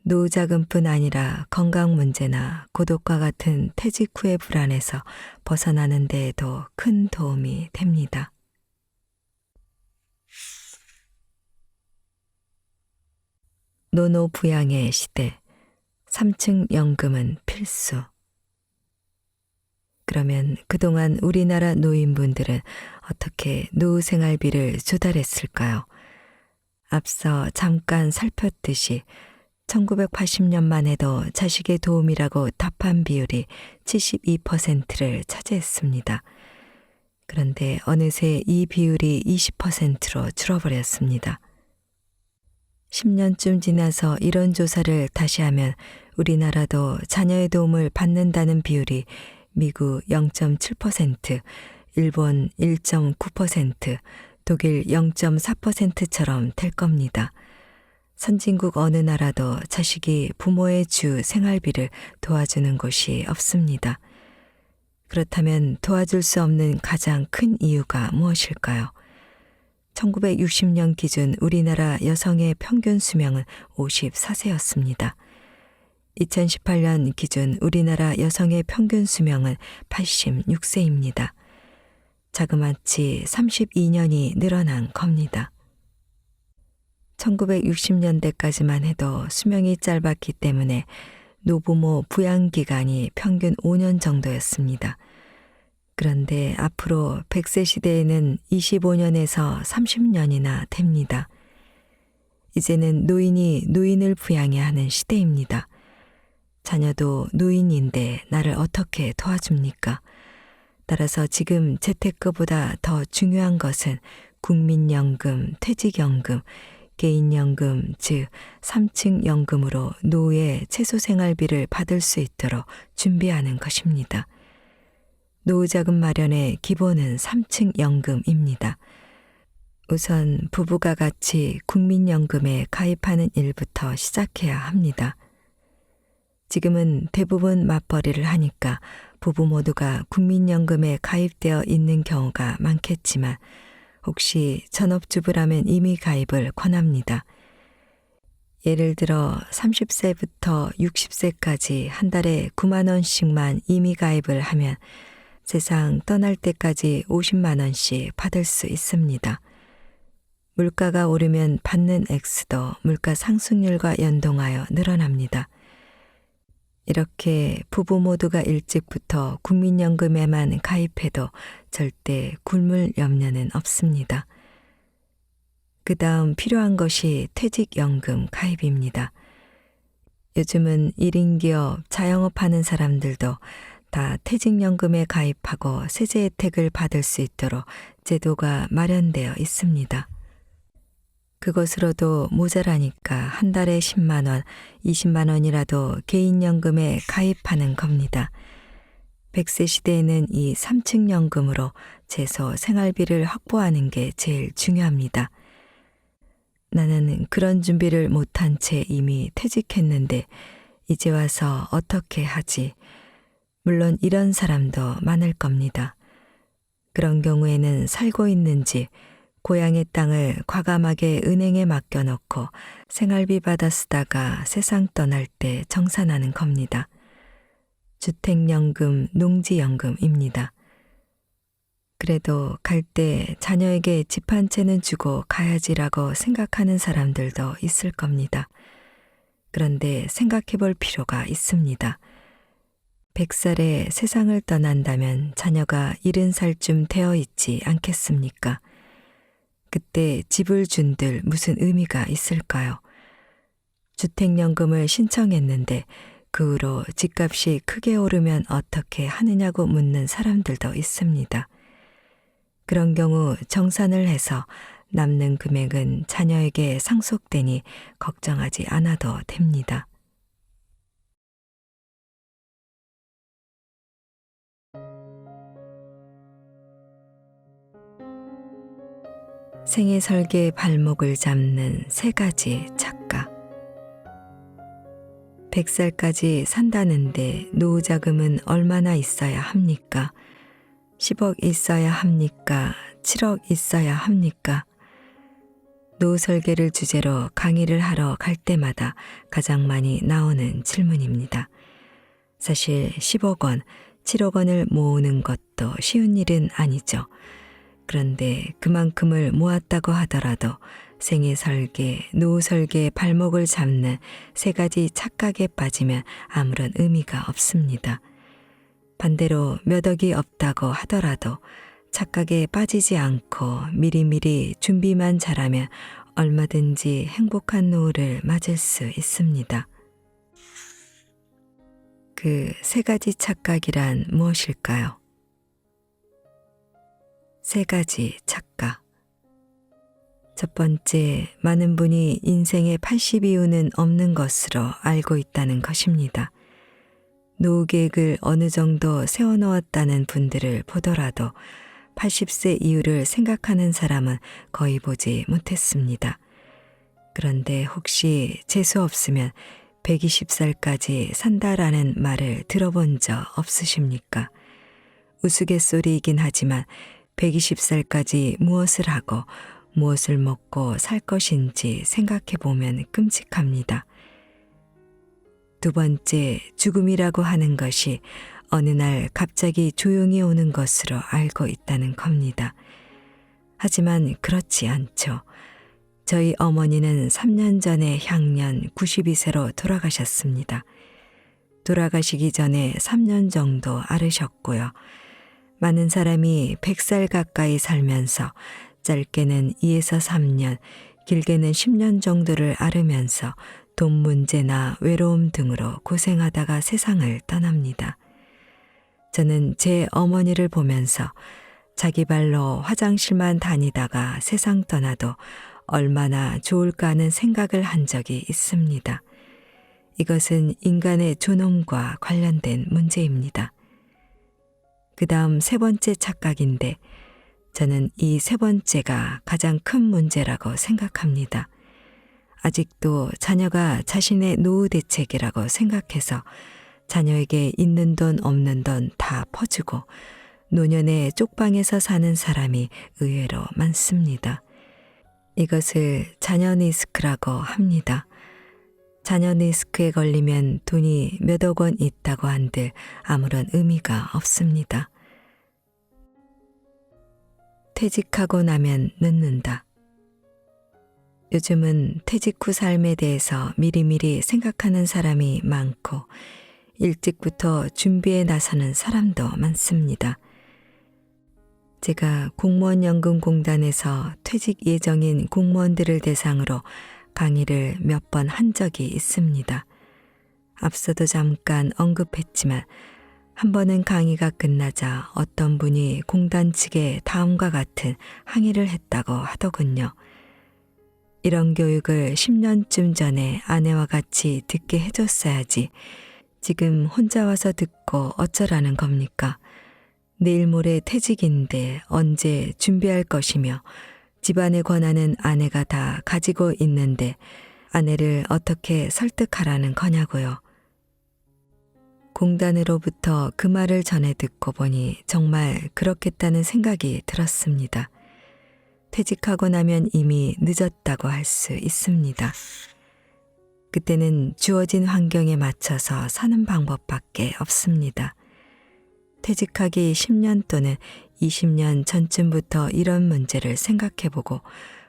노후자금뿐 아니라 건강 문제나 고독과 같은 퇴직 후의 불안에서 벗어나는 데에도 큰 도움이 됩니다. 노노부양의 시대, 3층 연금은 필수. 그러면 그동안 우리나라 노인분들은 어떻게 노후 생활비를 조달했을까요? 앞서 잠깐 살폈듯이 1980년만 해도 자식의 도움이라고 답한 비율이 72%를 차지했습니다. 그런데 어느새 이 비율이 20%로 줄어버렸습니다. 10년쯤 지나서 이런 조사를 다시 하면 우리나라도 자녀의 도움을 받는다는 비율이 미국 0.7%, 일본 1.9%, 독일 0.4%처럼 될 겁니다. 선진국 어느 나라도 자식이 부모의 주 생활비를 도와주는 곳이 없습니다. 그렇다면 도와줄 수 없는 가장 큰 이유가 무엇일까요? 1960년 기준 우리나라 여성의 평균 수명은 54세였습니다. 2018년 기준 우리나라 여성의 평균 수명은 86세입니다. 자그마치 32년이 늘어난 겁니다. 1960년대까지만 해도 수명이 짧았기 때문에 노부모 부양기간이 평균 5년 정도였습니다. 그런데 앞으로 100세 시대에는 25년에서 30년이나 됩니다. 이제는 노인이 노인을 부양해야 하는 시대입니다. 자녀도 노인인데 나를 어떻게 도와줍니까? 따라서 지금 재테크보다 더 중요한 것은 국민연금, 퇴직연금, 개인연금, 즉 3층 연금으로 노후에 최소 생활비를 받을 수 있도록 준비하는 것입니다. 노후자금 마련의 기본은 3층 연금입니다. 우선 부부가 같이 국민연금에 가입하는 일부터 시작해야 합니다. 지금은 대부분 맞벌이를 하니까 부부 모두가 국민연금에 가입되어 있는 경우가 많겠지만 혹시 전업주부라면 이미 가입을 권합니다. 예를 들어 30세부터 60세까지 한 달에 9만 원씩만 이미 가입을 하면 세상 떠날 때까지 50만 원씩 받을 수 있습니다. 물가가 오르면 받는 액수도 물가 상승률과 연동하여 늘어납니다. 이렇게 부부 모두가 일찍부터 국민연금에만 가입해도 절대 굶을 염려는 없습니다. 그 다음 필요한 것이 퇴직연금 가입입니다. 요즘은 1인 기업, 자영업하는 사람들도 다 퇴직연금에 가입하고 세제 혜택을 받을 수 있도록 제도가 마련되어 있습니다. 그것으로도 모자라니까 한 달에 10만 원, 20만 원이라도 개인연금에 가입하는 겁니다. 100세 시대에는 이 3층 연금으로 최소 생활비를 확보하는 게 제일 중요합니다. 나는 그런 준비를 못한 채 이미 퇴직했는데 이제 와서 어떻게 하지? 물론 이런 사람도 많을 겁니다. 그런 경우에는 살고 있는 집, 고향의 땅을 과감하게 은행에 맡겨놓고 생활비 받아 쓰다가 세상 떠날 때 정산하는 겁니다. 주택연금, 농지연금입니다. 그래도 갈 때 자녀에게 집 한 채는 주고 가야지라고 생각하는 사람들도 있을 겁니다. 그런데 생각해 볼 필요가 있습니다. 100살에 세상을 떠난다면 자녀가 70살쯤 되어 있지 않겠습니까? 그때 집을 준들 무슨 의미가 있을까요? 주택연금을 신청했는데 그 후로 집값이 크게 오르면 어떻게 하느냐고 묻는 사람들도 있습니다. 그런 경우 정산을 해서 남는 금액은 자녀에게 상속되니 걱정하지 않아도 됩니다. 생애 설계 발목을 잡는 3가지 착각. 100살까지 산다는데 노후 자금은 얼마나 있어야 합니까? 10억 있어야 합니까? 7억 있어야 합니까? 노후 설계를 주제로 강의를 하러 갈 때마다 가장 많이 나오는 질문입니다. 사실 10억 원, 7억 원을 모으는 것도 쉬운 일은 아니죠. 그런데 그만큼을 모았다고 하더라도 생애 설계, 노후 설계의 발목을 잡는 3가지 착각에 빠지면 아무런 의미가 없습니다. 반대로 몇 억이 없다고 하더라도 착각에 빠지지 않고 미리미리 준비만 잘하면 얼마든지 행복한 노후를 맞을 수 있습니다. 그 세 가지 착각이란 무엇일까요? 세 가지 착각. 첫 번째, 많은 분이 인생의 80이후는 없는 것으로 알고 있다는 것입니다. 노후 계획을 어느 정도 세워놓았다는 분들을 보더라도 80세 이후를 생각하는 사람은 거의 보지 못했습니다. 그런데 혹시 재수 없으면 120살까지 산다라는 말을 들어본 적 없으십니까? 우스갯소리이긴 하지만 120살까지 무엇을 하고 무엇을 먹고 살 것인지 생각해 보면 끔찍합니다. 두 번째, 죽음이라고 하는 것이 어느 날 갑자기 조용히 오는 것으로 알고 있다는 겁니다. 하지만 그렇지 않죠. 저희 어머니는 3년 전에 향년 92세로 돌아가셨습니다. 돌아가시기 전에 3년 정도 앓으셨고요. 많은 사람이 100살 가까이 살면서 짧게는 2에서 3년, 길게는 10년 정도를 앓으면서 돈 문제나 외로움 등으로 고생하다가 세상을 떠납니다. 저는 제 어머니를 보면서 자기 발로 화장실만 다니다가 세상 떠나도 얼마나 좋을까 하는 생각을 한 적이 있습니다. 이것은 인간의 존엄과 관련된 문제입니다. 그 다음 세 번째 착각인데 저는 이 세 번째가 가장 큰 문제라고 생각합니다. 아직도 자녀가 자신의 노후 대책이라고 생각해서 자녀에게 있는 돈 없는 돈 다 퍼주고 노년에 쪽방에서 사는 사람이 의외로 많습니다. 이것을 자녀 리스크라고 합니다. 자녀 리스크에 걸리면 돈이 몇억 원 있다고 한들 아무런 의미가 없습니다. 퇴직하고 나면 늦는다. 요즘은 퇴직 후 삶에 대해서 미리미리 생각하는 사람이 많고 일찍부터 준비에 나서는 사람도 많습니다. 제가 공무원연금공단에서 퇴직 예정인 공무원들을 대상으로 강의를 몇 번 한 적이 있습니다. 앞서도 잠깐 언급했지만 한 번은 강의가 끝나자 어떤 분이 공단 측에 다음과 같은 항의를 했다고 하더군요. 이런 교육을 10년쯤 전에 아내와 같이 듣게 해줬어야지. 지금 혼자 와서 듣고 어쩌라는 겁니까? 내일 모레 퇴직인데 언제 준비할 것이며 집안의 권한은 아내가 다 가지고 있는데 아내를 어떻게 설득하라는 거냐고요. 공단으로부터 그 말을 전해 듣고 보니 정말 그렇겠다는 생각이 들었습니다. 퇴직하고 나면 이미 늦었다고 할 수 있습니다. 그때는 주어진 환경에 맞춰서 사는 방법밖에 없습니다. 퇴직하기 10년 또는 20년 전쯤부터 이런 문제를 생각해보고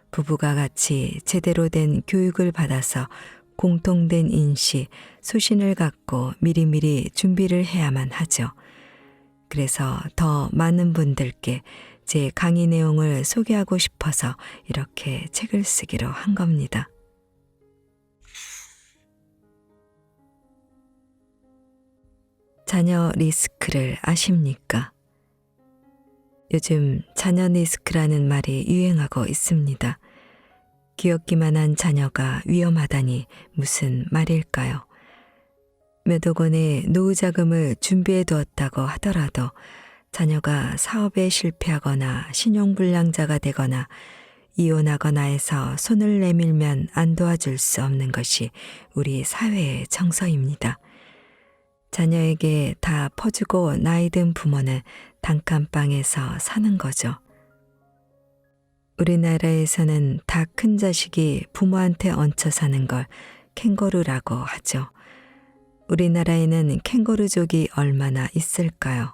부부가 같이 제대로 된 교육을 받아서 공통된 인식, 소신을 갖고 미리미리 준비를 해야만 하죠. 그래서 더 많은 분들께 제 강의 내용을 소개하고 싶어서 이렇게 책을 쓰기로 한 겁니다. 자녀 리스크를 아십니까? 요즘 자녀 리스크라는 말이 유행하고 있습니다. 귀엽기만 한 자녀가 위험하다니 무슨 말일까요? 몇억 원의 노후 자금을 준비해 두었다고 하더라도 자녀가 사업에 실패하거나 신용불량자가 되거나 이혼하거나 해서 손을 내밀면 안 도와줄 수 없는 것이 우리 사회의 정서입니다. 자녀에게 다 퍼주고 나이 든 부모는 단칸방에서 사는 거죠. 우리나라에서는 다 큰 자식이 부모한테 얹혀 사는 걸 캥거루라고 하죠. 우리나라에는 캥거루족이 얼마나 있을까요?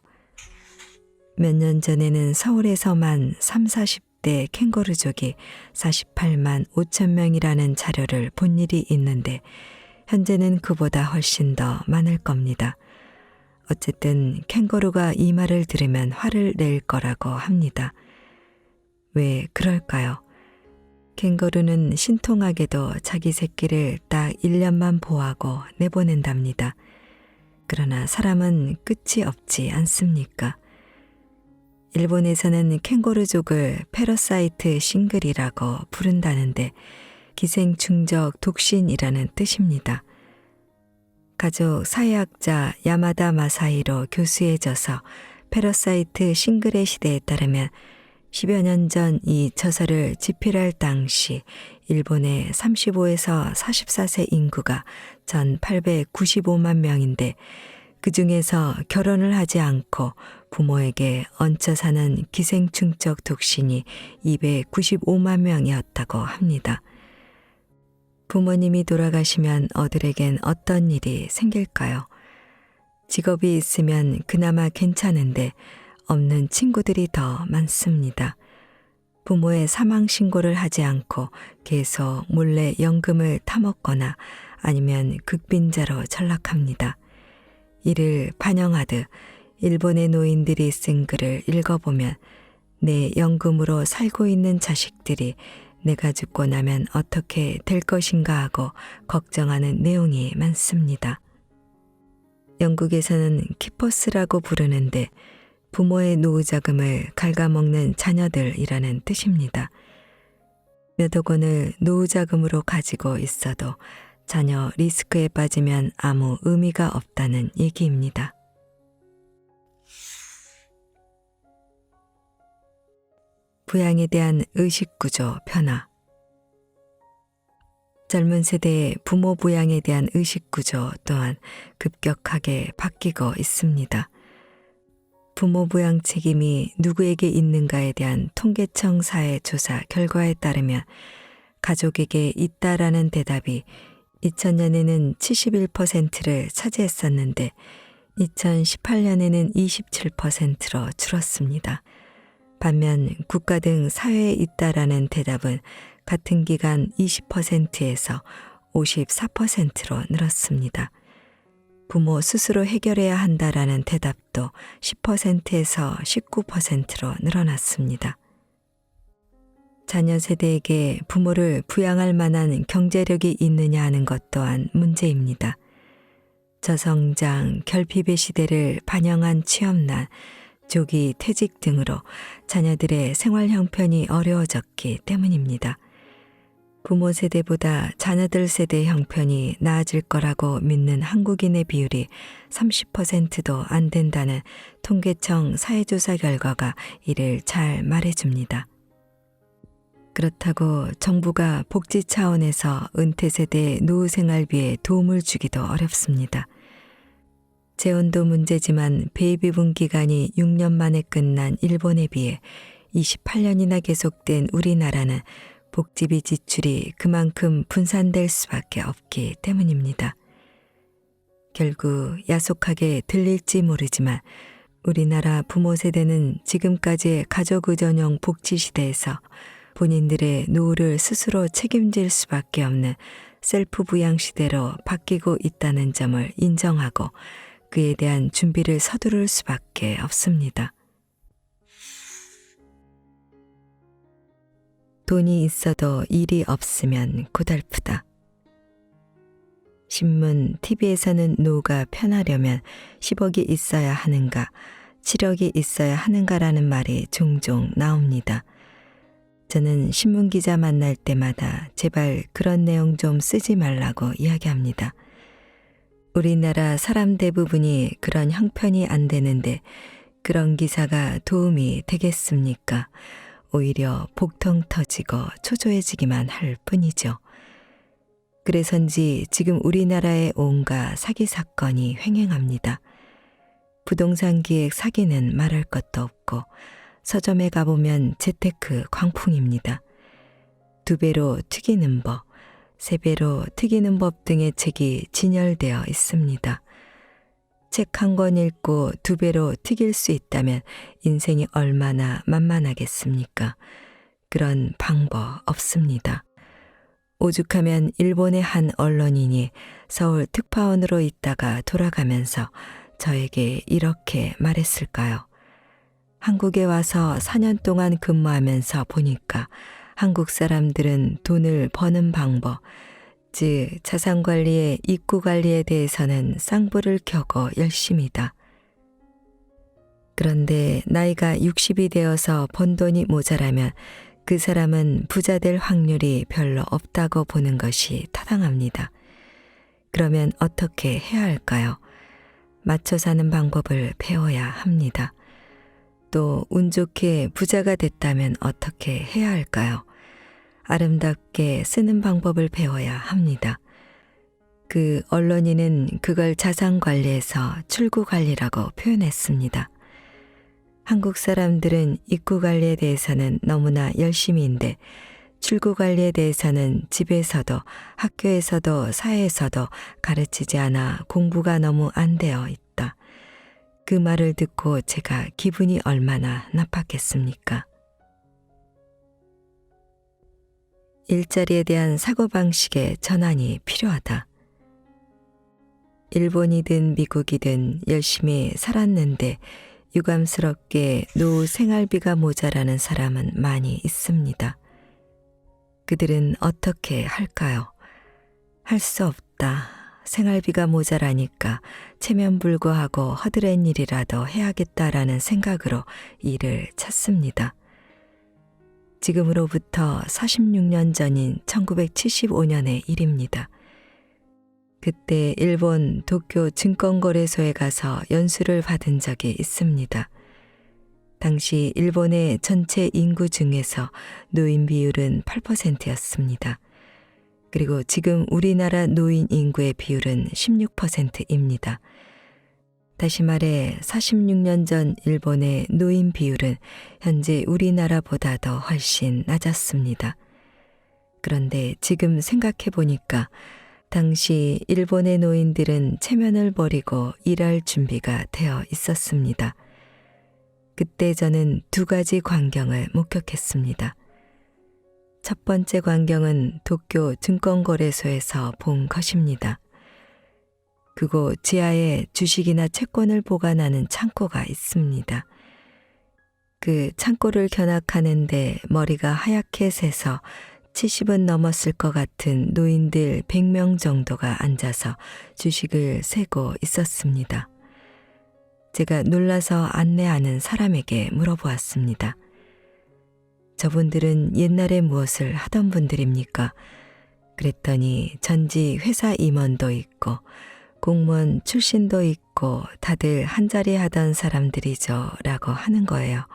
몇 년 전에는 서울에서만 30, 40대 캥거루족이 48만 5천 명이라는 자료를 본 일이 있는데 현재는 그보다 훨씬 더 많을 겁니다. 어쨌든 캥거루가 이 말을 들으면 화를 낼 거라고 합니다. 왜 그럴까요? 캥거루는 신통하게도 자기 새끼를 딱 1년만 보호하고 내보낸답니다. 그러나 사람은 끝이 없지 않습니까? 일본에서는 캥거루족을 패러사이트 싱글이라고 부른다는데 기생충적 독신이라는 뜻입니다. 가족 사회학자 야마다 마사히로 교수에져서 패러사이트 싱글의 시대에 따르면 10여 년 전 이 저서를 집필할 당시 일본의 35에서 44세 인구가 전 895만 명인데 그 중에서 결혼을 하지 않고 부모에게 얹혀 사는 기생충적 독신이 295만 명이었다고 합니다. 부모님이 돌아가시면 어들에겐 어떤 일이 생길까요? 직업이 있으면 그나마 괜찮은데 없는 친구들이 더 많습니다. 부모의 사망 신고를 하지 않고 계속 몰래 연금을 타먹거나 아니면 극빈자로 전락합니다. 이를 반영하듯 일본의 노인들이 쓴 글을 읽어보면 내 연금으로 살고 있는 자식들이 내가 죽고 나면 어떻게 될 것인가 하고 걱정하는 내용이 많습니다. 영국에서는 키퍼스라고 부르는데 부모의 노후 자금을 갉아먹는 자녀들이라는 뜻입니다. 몇억 원을 노후 자금으로 가지고 있어도 자녀 리스크에 빠지면 아무 의미가 없다는 얘기입니다. 부양에 대한 의식구조 변화. 젊은 세대의 부모 부양에 대한 의식구조 또한 급격하게 바뀌고 있습니다. 부모 부양 책임이 누구에게 있는가에 대한 통계청 사회조사 결과에 따르면 가족에게 있다라는 대답이 2000년에는 71%를 차지했었는데 2018년에는 27%로 줄었습니다. 반면 국가 등 사회에 있다라는 대답은 같은 기간 20%에서 54%로 늘었습니다. 부모 스스로 해결해야 한다라는 대답도 10%에서 19%로 늘어났습니다. 자녀 세대에게 부모를 부양할 만한 경제력이 있느냐 하는 것 또한 문제입니다. 저성장, 결핍의 시대를 반영한 취업난, 조기 퇴직 등으로 자녀들의 생활 형편이 어려워졌기 때문입니다. 부모 세대보다 자녀들 세대 형편이 나아질 거라고 믿는 한국인의 비율이 30%도 안 된다는 통계청 사회조사 결과가 이를 잘 말해줍니다. 그렇다고 정부가 복지 차원에서 은퇴 세대의 노후 생활비에 도움을 주기도 어렵습니다. 재혼도 문제지만 베이비붐 기간이 6년 만에 끝난 일본에 비해 28년이나 계속된 우리나라는 복지비 지출이 그만큼 분산될 수밖에 없기 때문입니다. 결국 야속하게 들릴지 모르지만 우리나라 부모 세대는 지금까지의 가족 의존형 복지 시대에서 본인들의 노후를 스스로 책임질 수밖에 없는 셀프 부양 시대로 바뀌고 있다는 점을 인정하고 그에 대한 준비를 서두를 수밖에 없습니다. 돈이 있어도 일이 없으면 고달프다. 신문, TV에서는 노후가 편하려면 10억이 있어야 하는가, 7억이 있어야 하는가라는 말이 종종 나옵니다. 저는 신문기자 만날 때마다 제발 그런 내용 좀 쓰지 말라고 이야기합니다. 우리나라 사람 대부분이 그런 형편이 안 되는데 그런 기사가 도움이 되겠습니까? 오히려 복통 터지고 초조해지기만 할 뿐이죠. 그래서인지 지금 우리나라에 온갖 사기 사건이 횡행합니다. 부동산 기획 사기는 말할 것도 없고 서점에 가보면 재테크 광풍입니다. 2배로 튀기는 법, 3배로 튀기는 법 등의 책이 진열되어 있습니다. 책 한 권 읽고 2배로 튀길 수 있다면 인생이 얼마나 만만하겠습니까? 그런 방법 없습니다. 오죽하면 일본의 한 언론인이 서울 특파원으로 있다가 돌아가면서 저에게 이렇게 말했을까요? 한국에 와서 4년 동안 근무하면서 보니까 한국 사람들은 돈을 버는 방법, 즉 자산관리의 입구관리에 대해서는 쌍불을 켜고 열심이다. 그런데 나이가 60이 되어서 번 돈이 모자라면 그 사람은 부자 될 확률이 별로 없다고 보는 것이 타당합니다. 그러면 어떻게 해야 할까요? 맞춰 사는 방법을 배워야 합니다. 또 운 좋게 부자가 됐다면 어떻게 해야 할까요? 아름답게 쓰는 방법을 배워야 합니다. 그 언론인은 그걸 자산관리에서 출구관리라고 표현했습니다. 한국 사람들은 입구관리에 대해서는 너무나 열심히인데 출구관리에 대해서는 집에서도 학교에서도 사회에서도 가르치지 않아 공부가 너무 안 되어 있다. 그 말을 듣고 제가 기분이 얼마나 나빴겠습니까? 일자리에 대한 사고방식의 전환이 필요하다. 일본이든 미국이든 열심히 살았는데 유감스럽게 노후 생활비가 모자라는 사람은 많이 있습니다. 그들은 어떻게 할까요? 할 수 없다. 생활비가 모자라니까 체면불구하고 허드렛 일이라도 해야겠다라는 생각으로 일을 찾습니다. 지금으로부터 46년 전인 1975년의 일입니다. 그때 일본 도쿄 증권거래소에 가서 연수를 받은 적이 있습니다. 당시 일본의 전체 인구 중에서 노인 비율은 8%였습니다. 그리고 지금 우리나라 노인 인구의 비율은 16%입니다. 다시 말해 46년 전 일본의 노인 비율은 현재 우리나라보다 더 훨씬 낮았습니다. 그런데 지금 생각해 보니까 당시 일본의 노인들은 체면을 버리고 일할 준비가 되어 있었습니다. 그때 저는 두 가지 광경을 목격했습니다. 첫 번째 광경은 도쿄 증권거래소에서 본 것입니다. 그곳 지하에 주식이나 채권을 보관하는 창고가 있습니다. 그 창고를 견학하는데 머리가 하얗게 새서 70은 넘었을 것 같은 노인들 100명 정도가 앉아서 주식을 세고 있었습니다. 제가 놀라서 안내하는 사람에게 물어보았습니다. 저분들은 옛날에 무엇을 하던 분들입니까? 그랬더니 전직 회사 임원도 있고 공무원 출신도 있고 다들 한자리 하던 사람들이죠 라고 하는 거예요.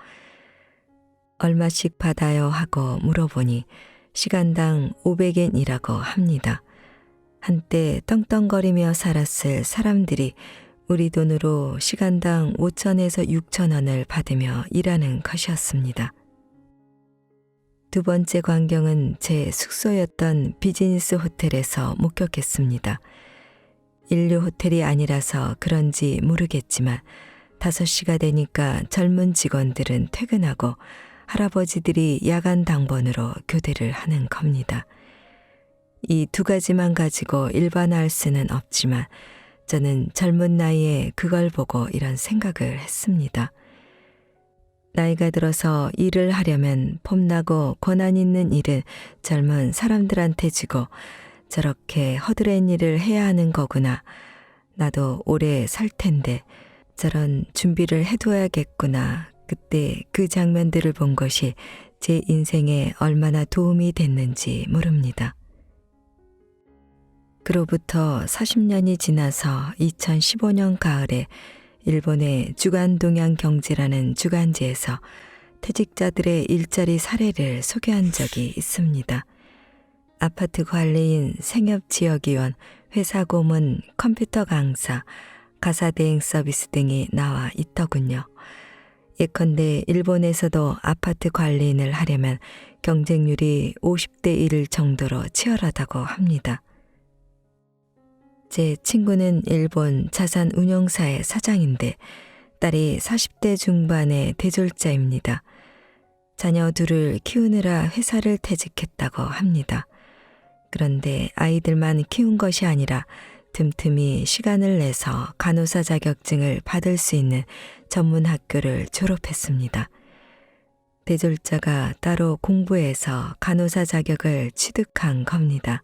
얼마씩 받아요 하고 물어보니 시간당 500엔이라고 합니다. 한때 떵떵거리며 살았을 사람들이 우리 돈으로 시간당 5천에서 6천원을 받으며 일하는 것이었습니다. 두 번째 광경은 제 숙소였던 비즈니스 호텔에서 목격했습니다. 인류 호텔이 아니라서 그런지 모르겠지만 5시가 되니까 젊은 직원들은 퇴근하고 할아버지들이 야간 당번으로 교대를 하는 겁니다. 이 두 가지만 가지고 일반화할 수는 없지만 저는 젊은 나이에 그걸 보고 이런 생각을 했습니다. 나이가 들어서 일을 하려면 폼나고 권한 있는 일은 젊은 사람들한테 주고 저렇게 허드렛 일을 해야 하는 거구나. 나도 오래 살 텐데 저런 준비를 해둬야겠구나. 그때 그 장면들을 본 것이 제 인생에 얼마나 도움이 됐는지 모릅니다. 그로부터 40년이 지나서 2015년 가을에 일본의 주간동양경제라는 주간지에서 퇴직자들의 일자리 사례를 소개한 적이 있습니다. 아파트 관리인, 생협지역위원, 회사고문, 컴퓨터 강사, 가사대행 서비스 등이 나와 있더군요. 예컨대 일본에서도 아파트 관리인을 하려면 경쟁률이 50대 1 정도로 치열하다고 합니다. 제 친구는 일본 자산운용사의 사장인데 딸이 40대 중반의 대졸자입니다. 자녀 둘을 키우느라 회사를 퇴직했다고 합니다. 그런데 아이들만 키운 것이 아니라 틈틈이 시간을 내서 간호사 자격증을 받을 수 있는 전문 학교를 졸업했습니다. 대졸자가 따로 공부해서 간호사 자격을 취득한 겁니다.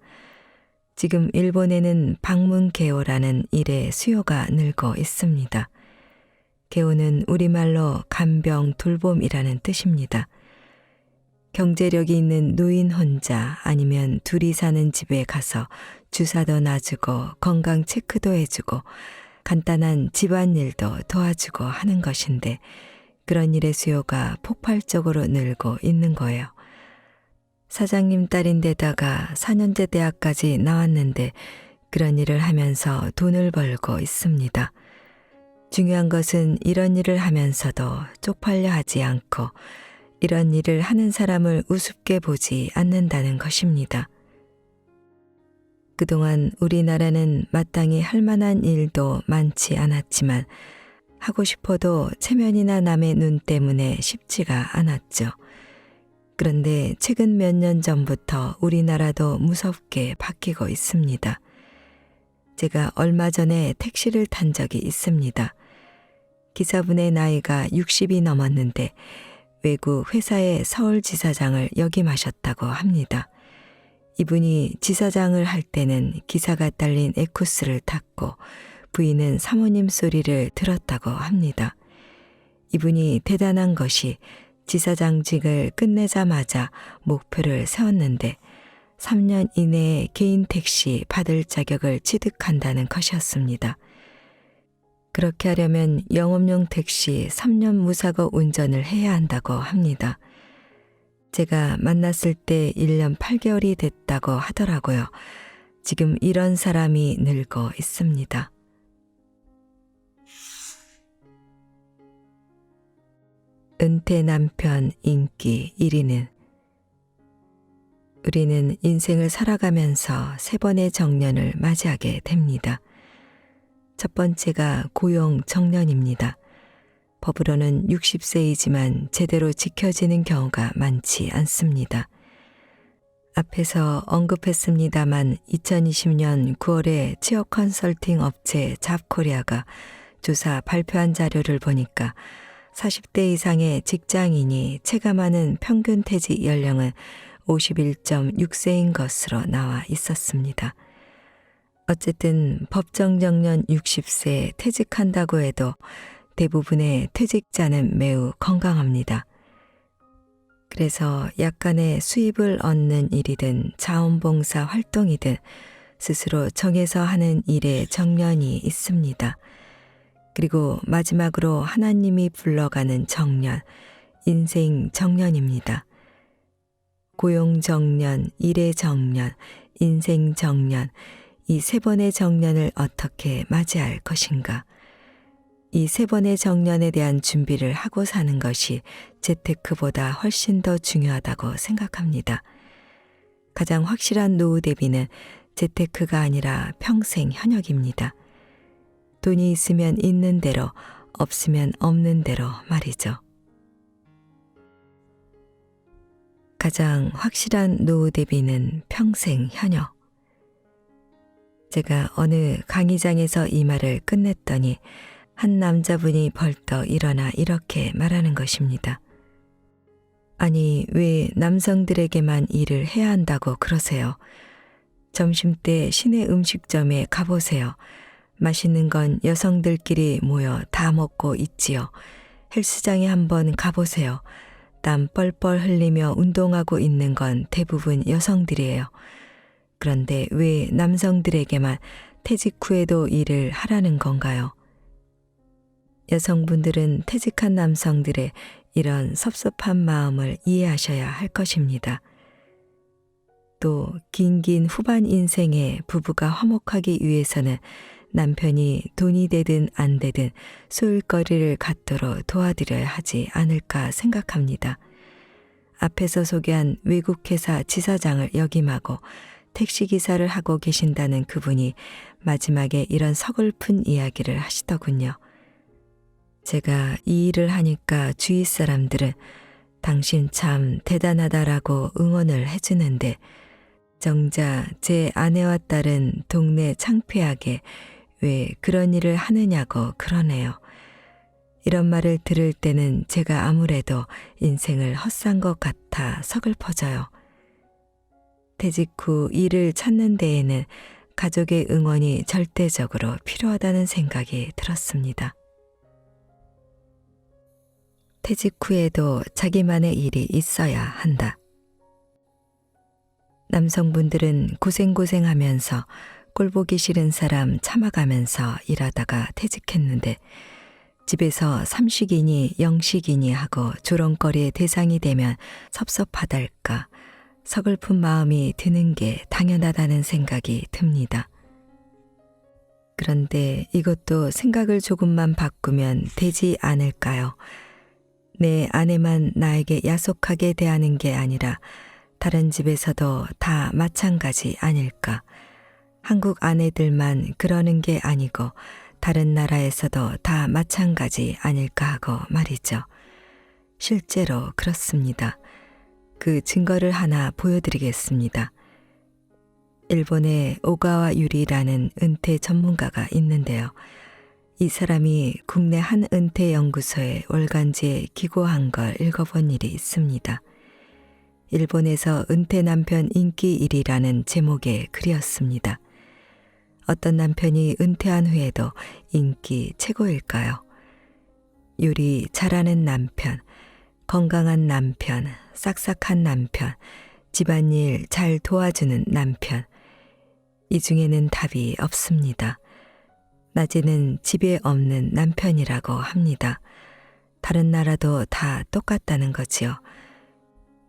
지금 일본에는 방문 개호라는 일의 수요가 늘고 있습니다. 개호는 우리말로 간병 돌봄이라는 뜻입니다. 경제력이 있는 노인 혼자 아니면 둘이 사는 집에 가서 주사도 놔주고 건강 체크도 해주고 간단한 집안일도 도와주고 하는 것인데 그런 일의 수요가 폭발적으로 늘고 있는 거예요. 사장님 딸인데다가 4년제 대학까지 나왔는데 그런 일을 하면서 돈을 벌고 있습니다. 중요한 것은 이런 일을 하면서도 쪽팔려 하지 않고 이런 일을 하는 사람을 우습게 보지 않는다는 것입니다. 그동안 우리나라는 마땅히 할 만한 일도 많지 않았지만 하고 싶어도 체면이나 남의 눈 때문에 쉽지가 않았죠. 그런데 최근 몇 년 전부터 우리나라도 무섭게 바뀌고 있습니다. 제가 얼마 전에 택시를 탄 적이 있습니다. 기사분의 나이가 60이 넘었는데 외국 회사의 서울지사장을 역임하셨다고 합니다. 이분이 지사장을 할 때는 기사가 딸린 에쿠스를 탔고 부인은 사모님 소리를 들었다고 합니다. 이분이 대단한 것이 지사장직을 끝내자마자 목표를 세웠는데 3년 이내에 개인 택시 받을 자격을 취득한다는 것이었습니다. 그렇게 하려면 영업용 택시 3년 무사고 운전을 해야 한다고 합니다. 제가 만났을 때 1년 8개월이 됐다고 하더라고요. 지금 이런 사람이 늘고 있습니다. 은퇴 남편 인기 1위는 우리는 인생을 살아가면서 3번의 정년을 맞이하게 됩니다. 첫 번째가 고용 정년입니다. 법으로는 60세이지만 제대로 지켜지는 경우가 많지 않습니다. 앞에서 언급했습니다만 2020년 9월에 취업 컨설팅 업체 잡코리아가 조사 발표한 자료를 보니까 40대 이상의 직장인이 체감하는 평균 퇴직 연령은 51.6세인 것으로 나와 있었습니다. 어쨌든 법정 정년 60세에 퇴직한다고 해도 대부분의 퇴직자는 매우 건강합니다. 그래서 약간의 수입을 얻는 일이든 자원봉사 활동이든 스스로 정해서 하는 일에 정년이 있습니다. 그리고 마지막으로 하나님이 불러가는 정년, 인생 정년입니다. 고용 정년, 일의 정년, 인생 정년, 이 3번의 정년을 어떻게 맞이할 것인가? 이 3번의 정년에 대한 준비를 하고 사는 것이 재테크보다 훨씬 더 중요하다고 생각합니다. 가장 확실한 노후 대비는 재테크가 아니라 평생 현역입니다. 돈이 있으면 있는 대로, 없으면 없는 대로 말이죠. 가장 확실한 노후 대비는 평생 현역. 제가 어느 강의장에서 이 말을 끝냈더니 한 남자분이 벌떡 일어나 이렇게 말하는 것입니다. 아니, 왜 남성들에게만 일을 해야 한다고 그러세요? 점심때 시내 음식점에 가보세요. 맛있는 건 여성들끼리 모여 다 먹고 있지요. 헬스장에 한번 가보세요. 땀 뻘뻘 흘리며 운동하고 있는 건 대부분 여성들이에요. 그런데 왜 남성들에게만 퇴직 후에도 일을 하라는 건가요? 여성분들은 퇴직한 남성들의 이런 섭섭한 마음을 이해하셔야 할 것입니다. 또 긴긴 후반 인생에 부부가 화목하기 위해서는 남편이 돈이 되든 안 되든 소일거리를 갖도록 도와드려야 하지 않을까 생각합니다. 앞에서 소개한 외국회사 지사장을 역임하고 택시기사를 하고 계신다는 그분이 마지막에 이런 서글픈 이야기를 하시더군요. 제가 이 일을 하니까 주위 사람들은 당신 참 대단하다라고 응원을 해주는데 정작 제 아내와 딸은 동네 창피하게 왜 그런 일을 하느냐고 그러네요. 이런 말을 들을 때는 제가 아무래도 인생을 헛산 것 같아 서글퍼져요. 퇴직 후 일을 찾는 데에는 가족의 응원이 절대적으로 필요하다는 생각이 들었습니다. 퇴직 후에도 자기만의 일이 있어야 한다. 남성분들은 고생하면서 꼴보기 싫은 사람 참아가면서 일하다가 퇴직했는데 집에서 삼식이니 영식이니 하고 조롱거리의 대상이 되면 섭섭하달까 서글픈 마음이 드는 게 당연하다는 생각이 듭니다. 그런데 이것도 생각을 조금만 바꾸면 되지 않을까요? 내 아내만 나에게 야속하게 대하는 게 아니라 다른 집에서도 다 마찬가지 아닐까? 한국 아내들만 그러는 게 아니고 다른 나라에서도 다 마찬가지 아닐까 하고 말이죠. 실제로 그렇습니다. 그 증거를 하나 보여드리겠습니다. 일본의 오가와 유리라는 은퇴 전문가가 있는데요. 이 사람이 국내 한 은퇴 연구소에 월간지에 기고한 걸 읽어본 일이 있습니다. 일본에서 은퇴 남편 인기 1위라는 제목의 글이었습니다. 어떤 남편이 은퇴한 후에도 인기 최고일까요? 요리 잘하는 남편, 건강한 남편, 싹싹한 남편, 집안일 잘 도와주는 남편. 이 중에는 답이 없습니다. 낮에는 집에 없는 남편이라고 합니다. 다른 나라도 다 똑같다는 거지요.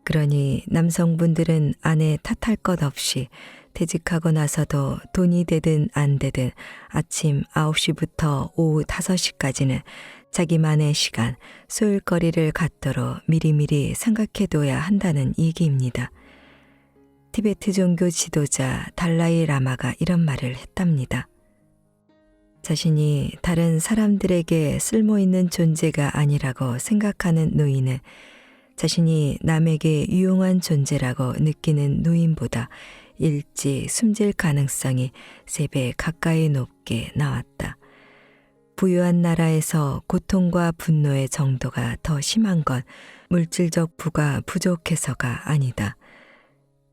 그러니 남성분들은 아내 탓할 것 없이 퇴직하고 나서도 돈이 되든 안 되든 아침 9시부터 오후 5시까지는 자기만의 시간, 소일거리를 갖도록 미리미리 생각해둬야 한다는 얘기입니다. 티베트 종교 지도자 달라이 라마가 이런 말을 했답니다. 자신이 다른 사람들에게 쓸모있는 존재가 아니라고 생각하는 노인은 자신이 남에게 유용한 존재라고 느끼는 노인보다 일찍 숨질 가능성이 3배 가까이 높게 나왔다. 부유한 나라에서 고통과 분노의 정도가 더 심한 건 물질적 부가 부족해서가 아니다.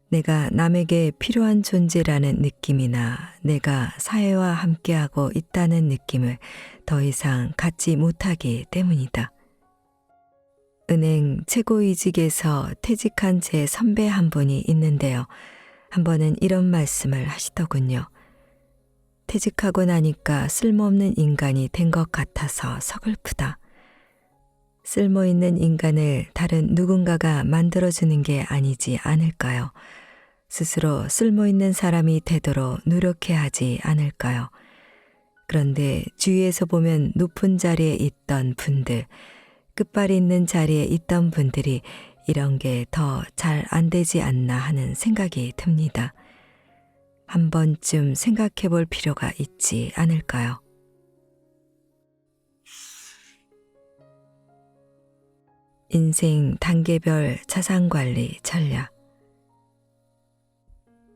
내가 남에게 필요한 존재라는 느낌이나 내가 사회와 함께하고 있다는 느낌을 더 이상 갖지 못하기 때문이다. 은행 최고이직에서 퇴직한 제 선배 한 분이 있는데요. 한 번은 이런 말씀을 하시더군요. 퇴직하고 나니까 쓸모없는 인간이 된 것 같아서 서글프다. 쓸모있는 인간을 다른 누군가가 만들어주는 게 아니지 않을까요? 스스로 쓸모있는 사람이 되도록 노력해야 하지 않을까요? 그런데 주위에서 보면 높은 자리에 있던 분들, 끝발이 있는 자리에 있던 분들이 이런 게 더 잘 안 되지 않나 하는 생각이 듭니다. 한 번쯤 생각해 볼 필요가 있지 않을까요? 인생 단계별 자산관리 전략.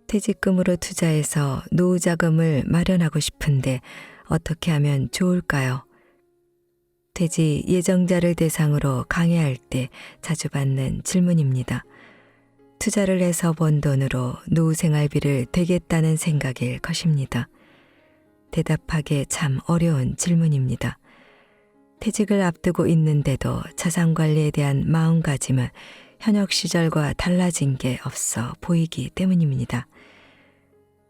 퇴직금으로 투자해서 노후 자금을 마련하고 싶은데 어떻게 하면 좋을까요? 퇴직 예정자를 대상으로 강의할 때 자주 받는 질문입니다. 투자를 해서 번 돈으로 노후 생활비를 대겠다는 생각일 것입니다. 대답하기 참 어려운 질문입니다. 퇴직을 앞두고 있는데도 자산관리에 대한 마음가짐은 현역 시절과 달라진 게 없어 보이기 때문입니다.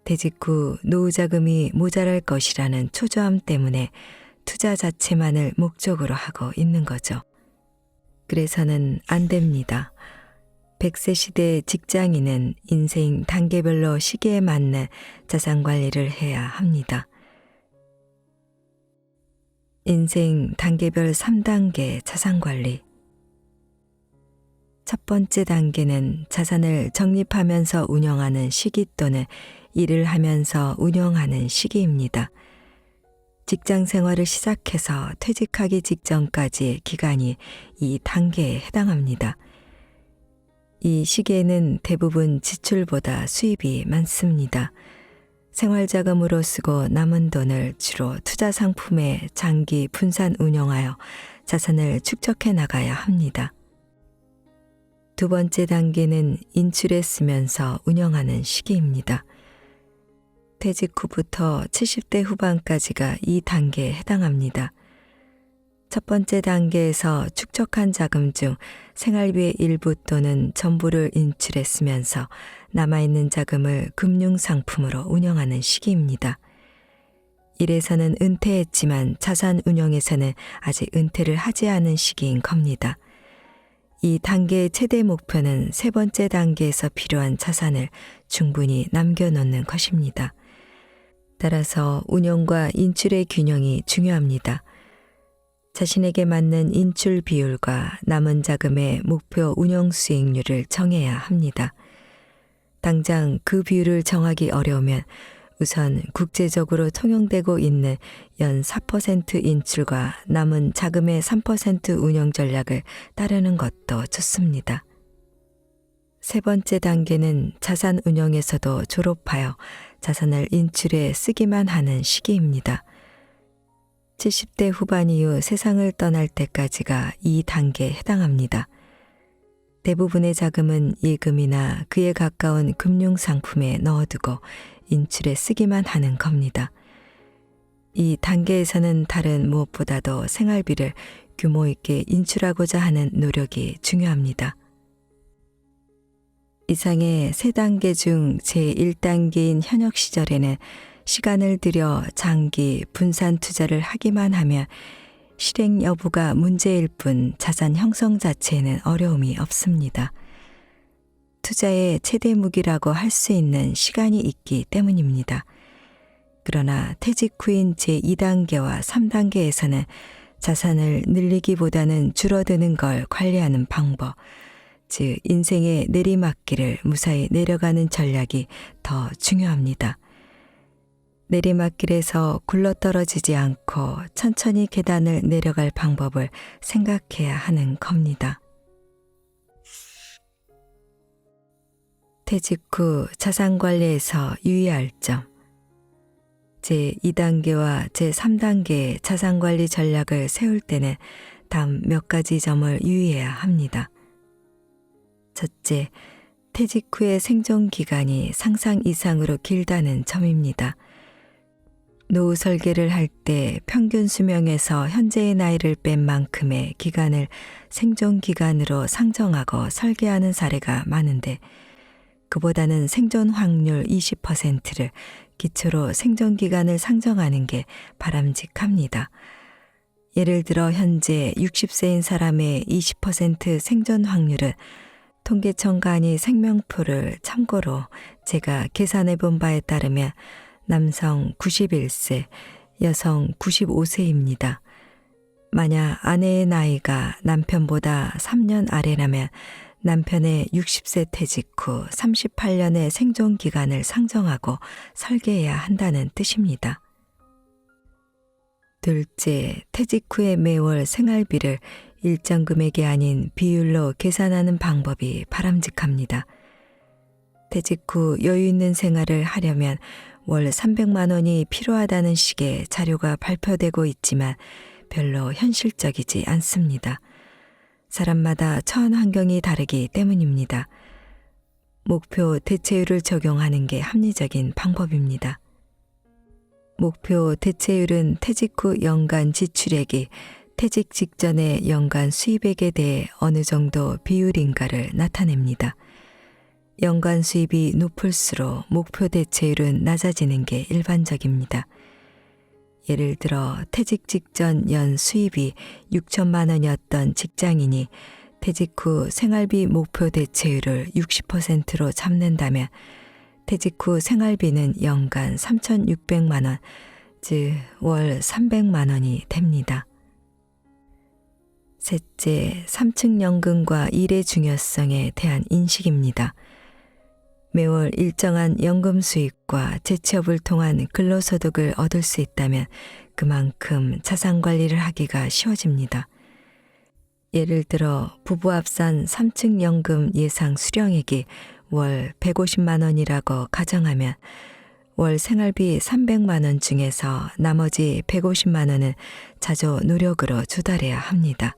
퇴직 후 노후 자금이 모자랄 것이라는 초조함 때문에 투자 자체만을 목적으로 하고 있는 거죠. 그래서는 안 됩니다. 100세 시대 직장인은 인생 단계별로 시기에 맞는 자산 관리를 해야 합니다. 인생 단계별 3단계 자산 관리. 첫 번째 단계는 자산을 적립하면서 운영하는 시기 또는 일을 하면서 운영하는 시기입니다. 직장 생활을 시작해서 퇴직하기 직전까지의 기간이 이 단계에 해당합니다. 이 시기에는 대부분 지출보다 수입이 많습니다. 생활자금으로 쓰고 남은 돈을 주로 투자 상품에 장기 분산 운용하여 자산을 축적해 나가야 합니다. 두 번째 단계는 인출에 쓰면서 운영하는 시기입니다. 퇴직 후부터 70대 후반까지가 이 단계에 해당합니다. 첫 번째 단계에서 축적한 자금 중 생활비의 일부 또는 전부를 인출해 쓰면서 남아있는 자금을 금융상품으로 운영하는 시기입니다. 일에서는 은퇴했지만 자산 운용에서는 아직 은퇴를 하지 않은 시기인 겁니다. 이 단계의 최대 목표는 세 번째 단계에서 필요한 자산을 충분히 남겨놓는 것입니다. 따라서 운용과 인출의 균형이 중요합니다. 자신에게 맞는 인출 비율과 남은 자금의 목표 운용 수익률을 정해야 합니다. 당장 그 비율을 정하기 어려우면 우선 국제적으로 통용되고 있는 연 4% 인출과 남은 자금의 3% 운용 전략을 따르는 것도 좋습니다. 세 번째 단계는 자산 운용에서도 졸업하여 자산을 인출해 쓰기만 하는 시기입니다. 70대 후반 이후 세상을 떠날 때까지가 이 단계에 해당합니다. 대부분의 자금은 예금이나 그에 가까운 금융상품에 넣어두고 인출해 쓰기만 하는 겁니다. 이 단계에서는 다른 무엇보다도 생활비를 규모 있게 인출하고자 하는 노력이 중요합니다. 이상의 세 단계 중 제1단계인 현역 시절에는 시간을 들여 장기 분산 투자를 하기만 하면 실행 여부가 문제일 뿐 자산 형성 자체에는 어려움이 없습니다. 투자의 최대 무기라고 할 수 있는 시간이 있기 때문입니다. 그러나 퇴직 후인 제2단계와 3단계에서는 자산을 늘리기보다는 줄어드는 걸 관리하는 방법, 즉 인생의 내리막길을 무사히 내려가는 전략이 더 중요합니다. 내리막길에서 굴러떨어지지 않고 천천히 계단을 내려갈 방법을 생각해야 하는 겁니다. 퇴직 후 자산관리에서 유의할 점. 제2단계와 제3단계의 자산관리 전략을 세울 때는 다음 몇 가지 점을 유의해야 합니다. 첫째, 퇴직 후의 생존 기간이 상상 이상으로 길다는 점입니다. 노후 설계를 할 때 평균 수명에서 현재의 나이를 뺀 만큼의 기간을 생존 기간으로 상정하고 설계하는 사례가 많은데 그보다는 생존 확률 20%를 기초로 생존 기간을 상정하는 게 바람직합니다. 예를 들어 현재 60세인 사람의 20% 생존 확률은 통계청간이 생명표를 참고로 제가 계산해 본 바에 따르면 남성 91세, 여성 95세입니다. 만약 아내의 나이가 남편보다 3년 아래라면 남편의 60세 퇴직 후 38년의 생존 기간을 상정하고 설계해야 한다는 뜻입니다. 둘째, 퇴직 후의 매월 생활비를 일정 금액이 아닌 비율로 계산하는 방법이 바람직합니다. 퇴직 후 여유 있는 생활을 하려면 월 300만 원이 필요하다는 식의 자료가 발표되고 있지만 별로 현실적이지 않습니다. 사람마다 처한 환경이 다르기 때문입니다. 목표 대체율을 적용하는 게 합리적인 방법입니다. 목표 대체율은 퇴직 후 연간 지출액이 퇴직 직전의 연간 수입액에 대해 어느 정도 비율인가를 나타냅니다. 연간 수입이 높을수록 목표 대체율은 낮아지는 게 일반적입니다. 예를 들어 퇴직 직전 연 수입이 6천만 원이었던 직장인이 퇴직 후 생활비 목표 대체율을 60%로 잡는다면 퇴직 후 생활비는 연간 3,600만 원, 즉 월 300만 원이 됩니다. 셋째, 3층 연금과 일의 중요성에 대한 인식입니다. 매월 일정한 연금 수익과 재취업을 통한 근로소득을 얻을 수 있다면 그만큼 자산 관리를 하기가 쉬워집니다. 예를 들어 부부 합산 3층 연금 예상 수령액이 월 150만 원이라고 가정하면 월 생활비 300만 원 중에서 나머지 150만 원은 자조 노력으로 조달해야 합니다.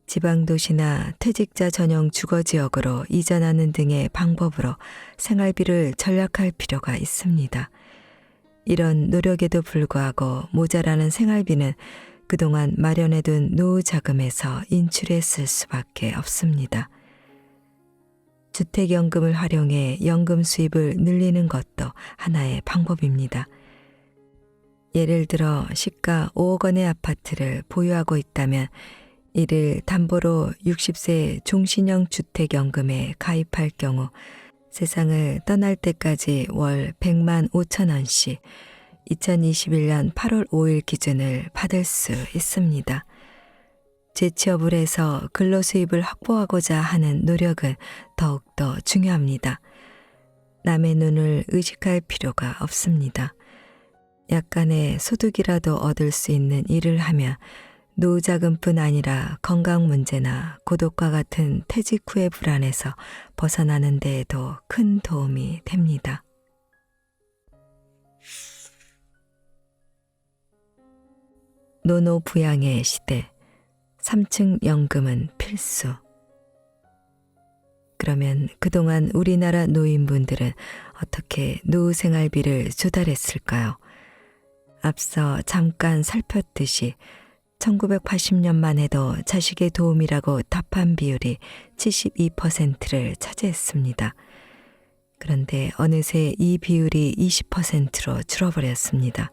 지방도시나 퇴직자 전용 주거지역으로 이전하는 등의 방법으로 생활비를 절약할 필요가 있습니다. 이런 노력에도 불구하고 모자라는 생활비는 그동안 마련해둔 노후 자금에서 인출했을 수밖에 없습니다. 주택연금을 활용해 연금 수입을 늘리는 것도 하나의 방법입니다. 예를 들어 시가 5억 원의 아파트를 보유하고 있다면 이를 담보로 60세 종신형 주택연금에 가입할 경우 세상을 떠날 때까지 월 100만 5천 원씩 2021년 8월 5일 기준을 받을 수 있습니다. 재취업을 해서 근로수입을 확보하고자 하는 노력은 더욱더 중요합니다. 남의 눈을 의식할 필요가 없습니다. 약간의 소득이라도 얻을 수 있는 일을 하며 노후자금뿐 아니라 건강 문제나 고독과 같은 퇴직 후의 불안에서 벗어나는 데에도 큰 도움이 됩니다. 노노 부양의 시대, 3층 연금은 필수. 그러면 그동안 우리나라 노인분들은 어떻게 노후 생활비를 조달했을까요? 앞서 잠깐 살폈듯이 1980년만 해도 자식의 도움이라고 답한 비율이 72%를 차지했습니다. 그런데 어느새 이 비율이 20%로 줄어버렸습니다.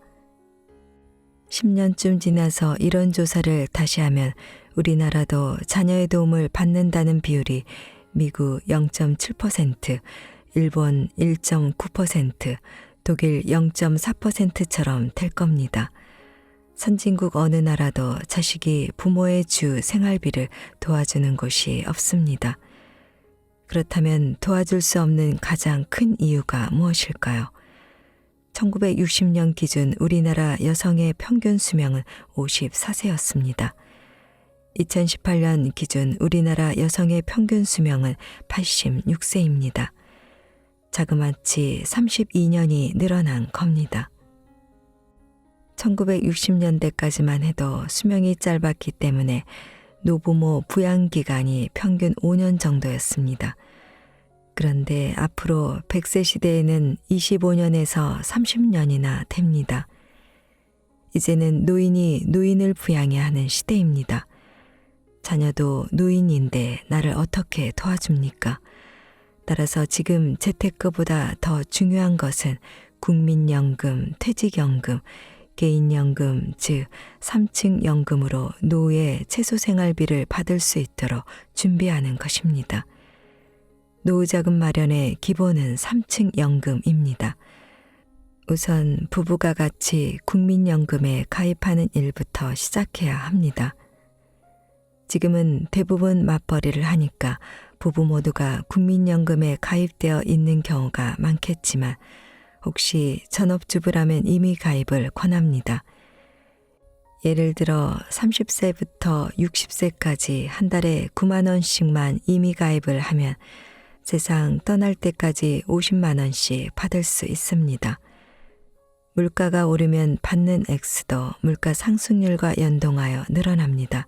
10년쯤 지나서 이런 조사를 다시 하면 우리나라도 자녀의 도움을 받는다는 비율이 미국 0.7%, 일본 1.9%, 독일 0.4%처럼 될 겁니다. 선진국 어느 나라도 자식이 부모의 주 생활비를 도와주는 곳이 없습니다. 그렇다면 도와줄 수 없는 가장 큰 이유가 무엇일까요? 1960년 기준 우리나라 여성의 평균 수명은 54세였습니다. 2018년 기준 우리나라 여성의 평균 수명은 86세입니다. 자그마치 32년이 늘어난 겁니다. 1960년대까지만 해도 수명이 짧았기 때문에 노부모 부양기간이 평균 5년 정도였습니다. 그런데 앞으로 100세 시대에는 25년에서 30년이나 됩니다. 이제는 노인이 노인을 부양해야 하는 시대입니다. 자녀도 노인인데 나를 어떻게 도와줍니까? 따라서 지금 재테크보다 더 중요한 것은 국민연금, 퇴직연금, 개인연금, 즉 3층 연금으로 노후에 최소 생활비를 받을 수 있도록 준비하는 것입니다. 노후자금 마련의 기본은 3층 연금입니다. 우선 부부가 같이 국민연금에 가입하는 일부터 시작해야 합니다. 지금은 대부분 맞벌이를 하니까 부부 모두가 국민연금에 가입되어 있는 경우가 많겠지만 혹시 전업주부라면 이미 가입을 권합니다. 예를 들어 30세부터 60세까지 한 달에 9만 원씩만 이미 가입을 하면 세상 떠날 때까지 50만 원씩 받을 수 있습니다. 물가가 오르면 받는 액수도 물가 상승률과 연동하여 늘어납니다.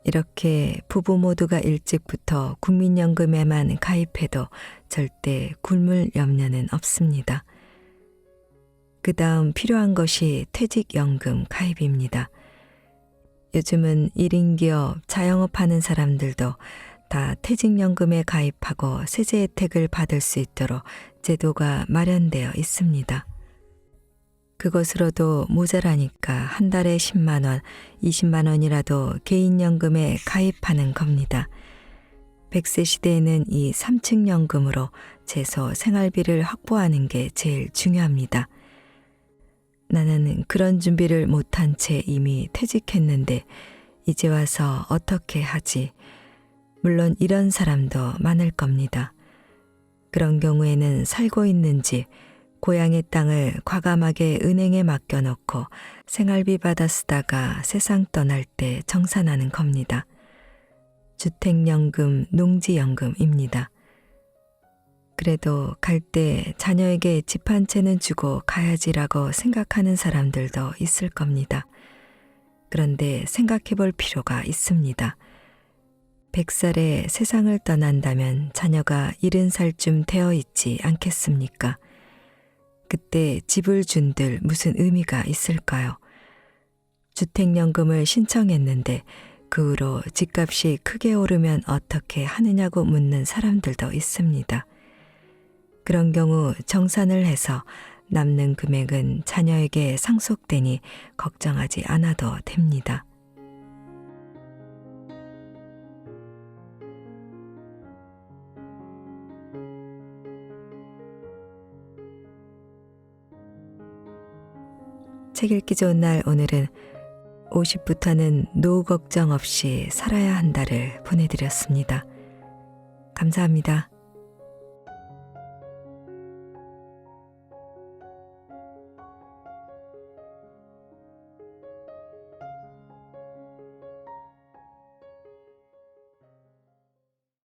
이렇게 부부 모두가 일찍부터 국민연금에만 가입해도 절대 굶을 염려는 없습니다. 그 다음 필요한 것이 퇴직연금 가입입니다. 요즘은 1인 기업, 자영업하는 사람들도 다 퇴직연금에 가입하고 세제 혜택을 받을 수 있도록 제도가 마련되어 있습니다. 그것으로도 모자라니까 한 달에 10만 원, 20만 원이라도 개인연금에 가입하는 겁니다. 100세 시대에는 이 3층 연금으로 최소 생활비를 확보하는 게 제일 중요합니다. 나는 그런 준비를 못한 채 이미 퇴직했는데 이제 와서 어떻게 하지? 물론 이런 사람도 많을 겁니다. 그런 경우에는 살고 있는 집, 고향의 땅을 과감하게 은행에 맡겨놓고 생활비 받아 쓰다가 세상 떠날 때 정산하는 겁니다. 주택연금, 농지연금입니다. 그래도 갈 때 자녀에게 집 한 채는 주고 가야지라고 생각하는 사람들도 있을 겁니다. 그런데 생각해 볼 필요가 있습니다. 100살에 세상을 떠난다면 자녀가 70살쯤 되어 있지 않겠습니까? 그때 집을 준들 무슨 의미가 있을까요? 주택연금을 신청했는데 그 후로 집값이 크게 오르면 어떻게 하느냐고 묻는 사람들도 있습니다. 그런 경우 정산을 해서 남는 금액은 자녀에게 상속되니 걱정하지 않아도 됩니다. 책 읽기 좋은 날 오늘은 50부터는 노후 걱정 없이 살아야 한다를 보내드렸습니다. 감사합니다.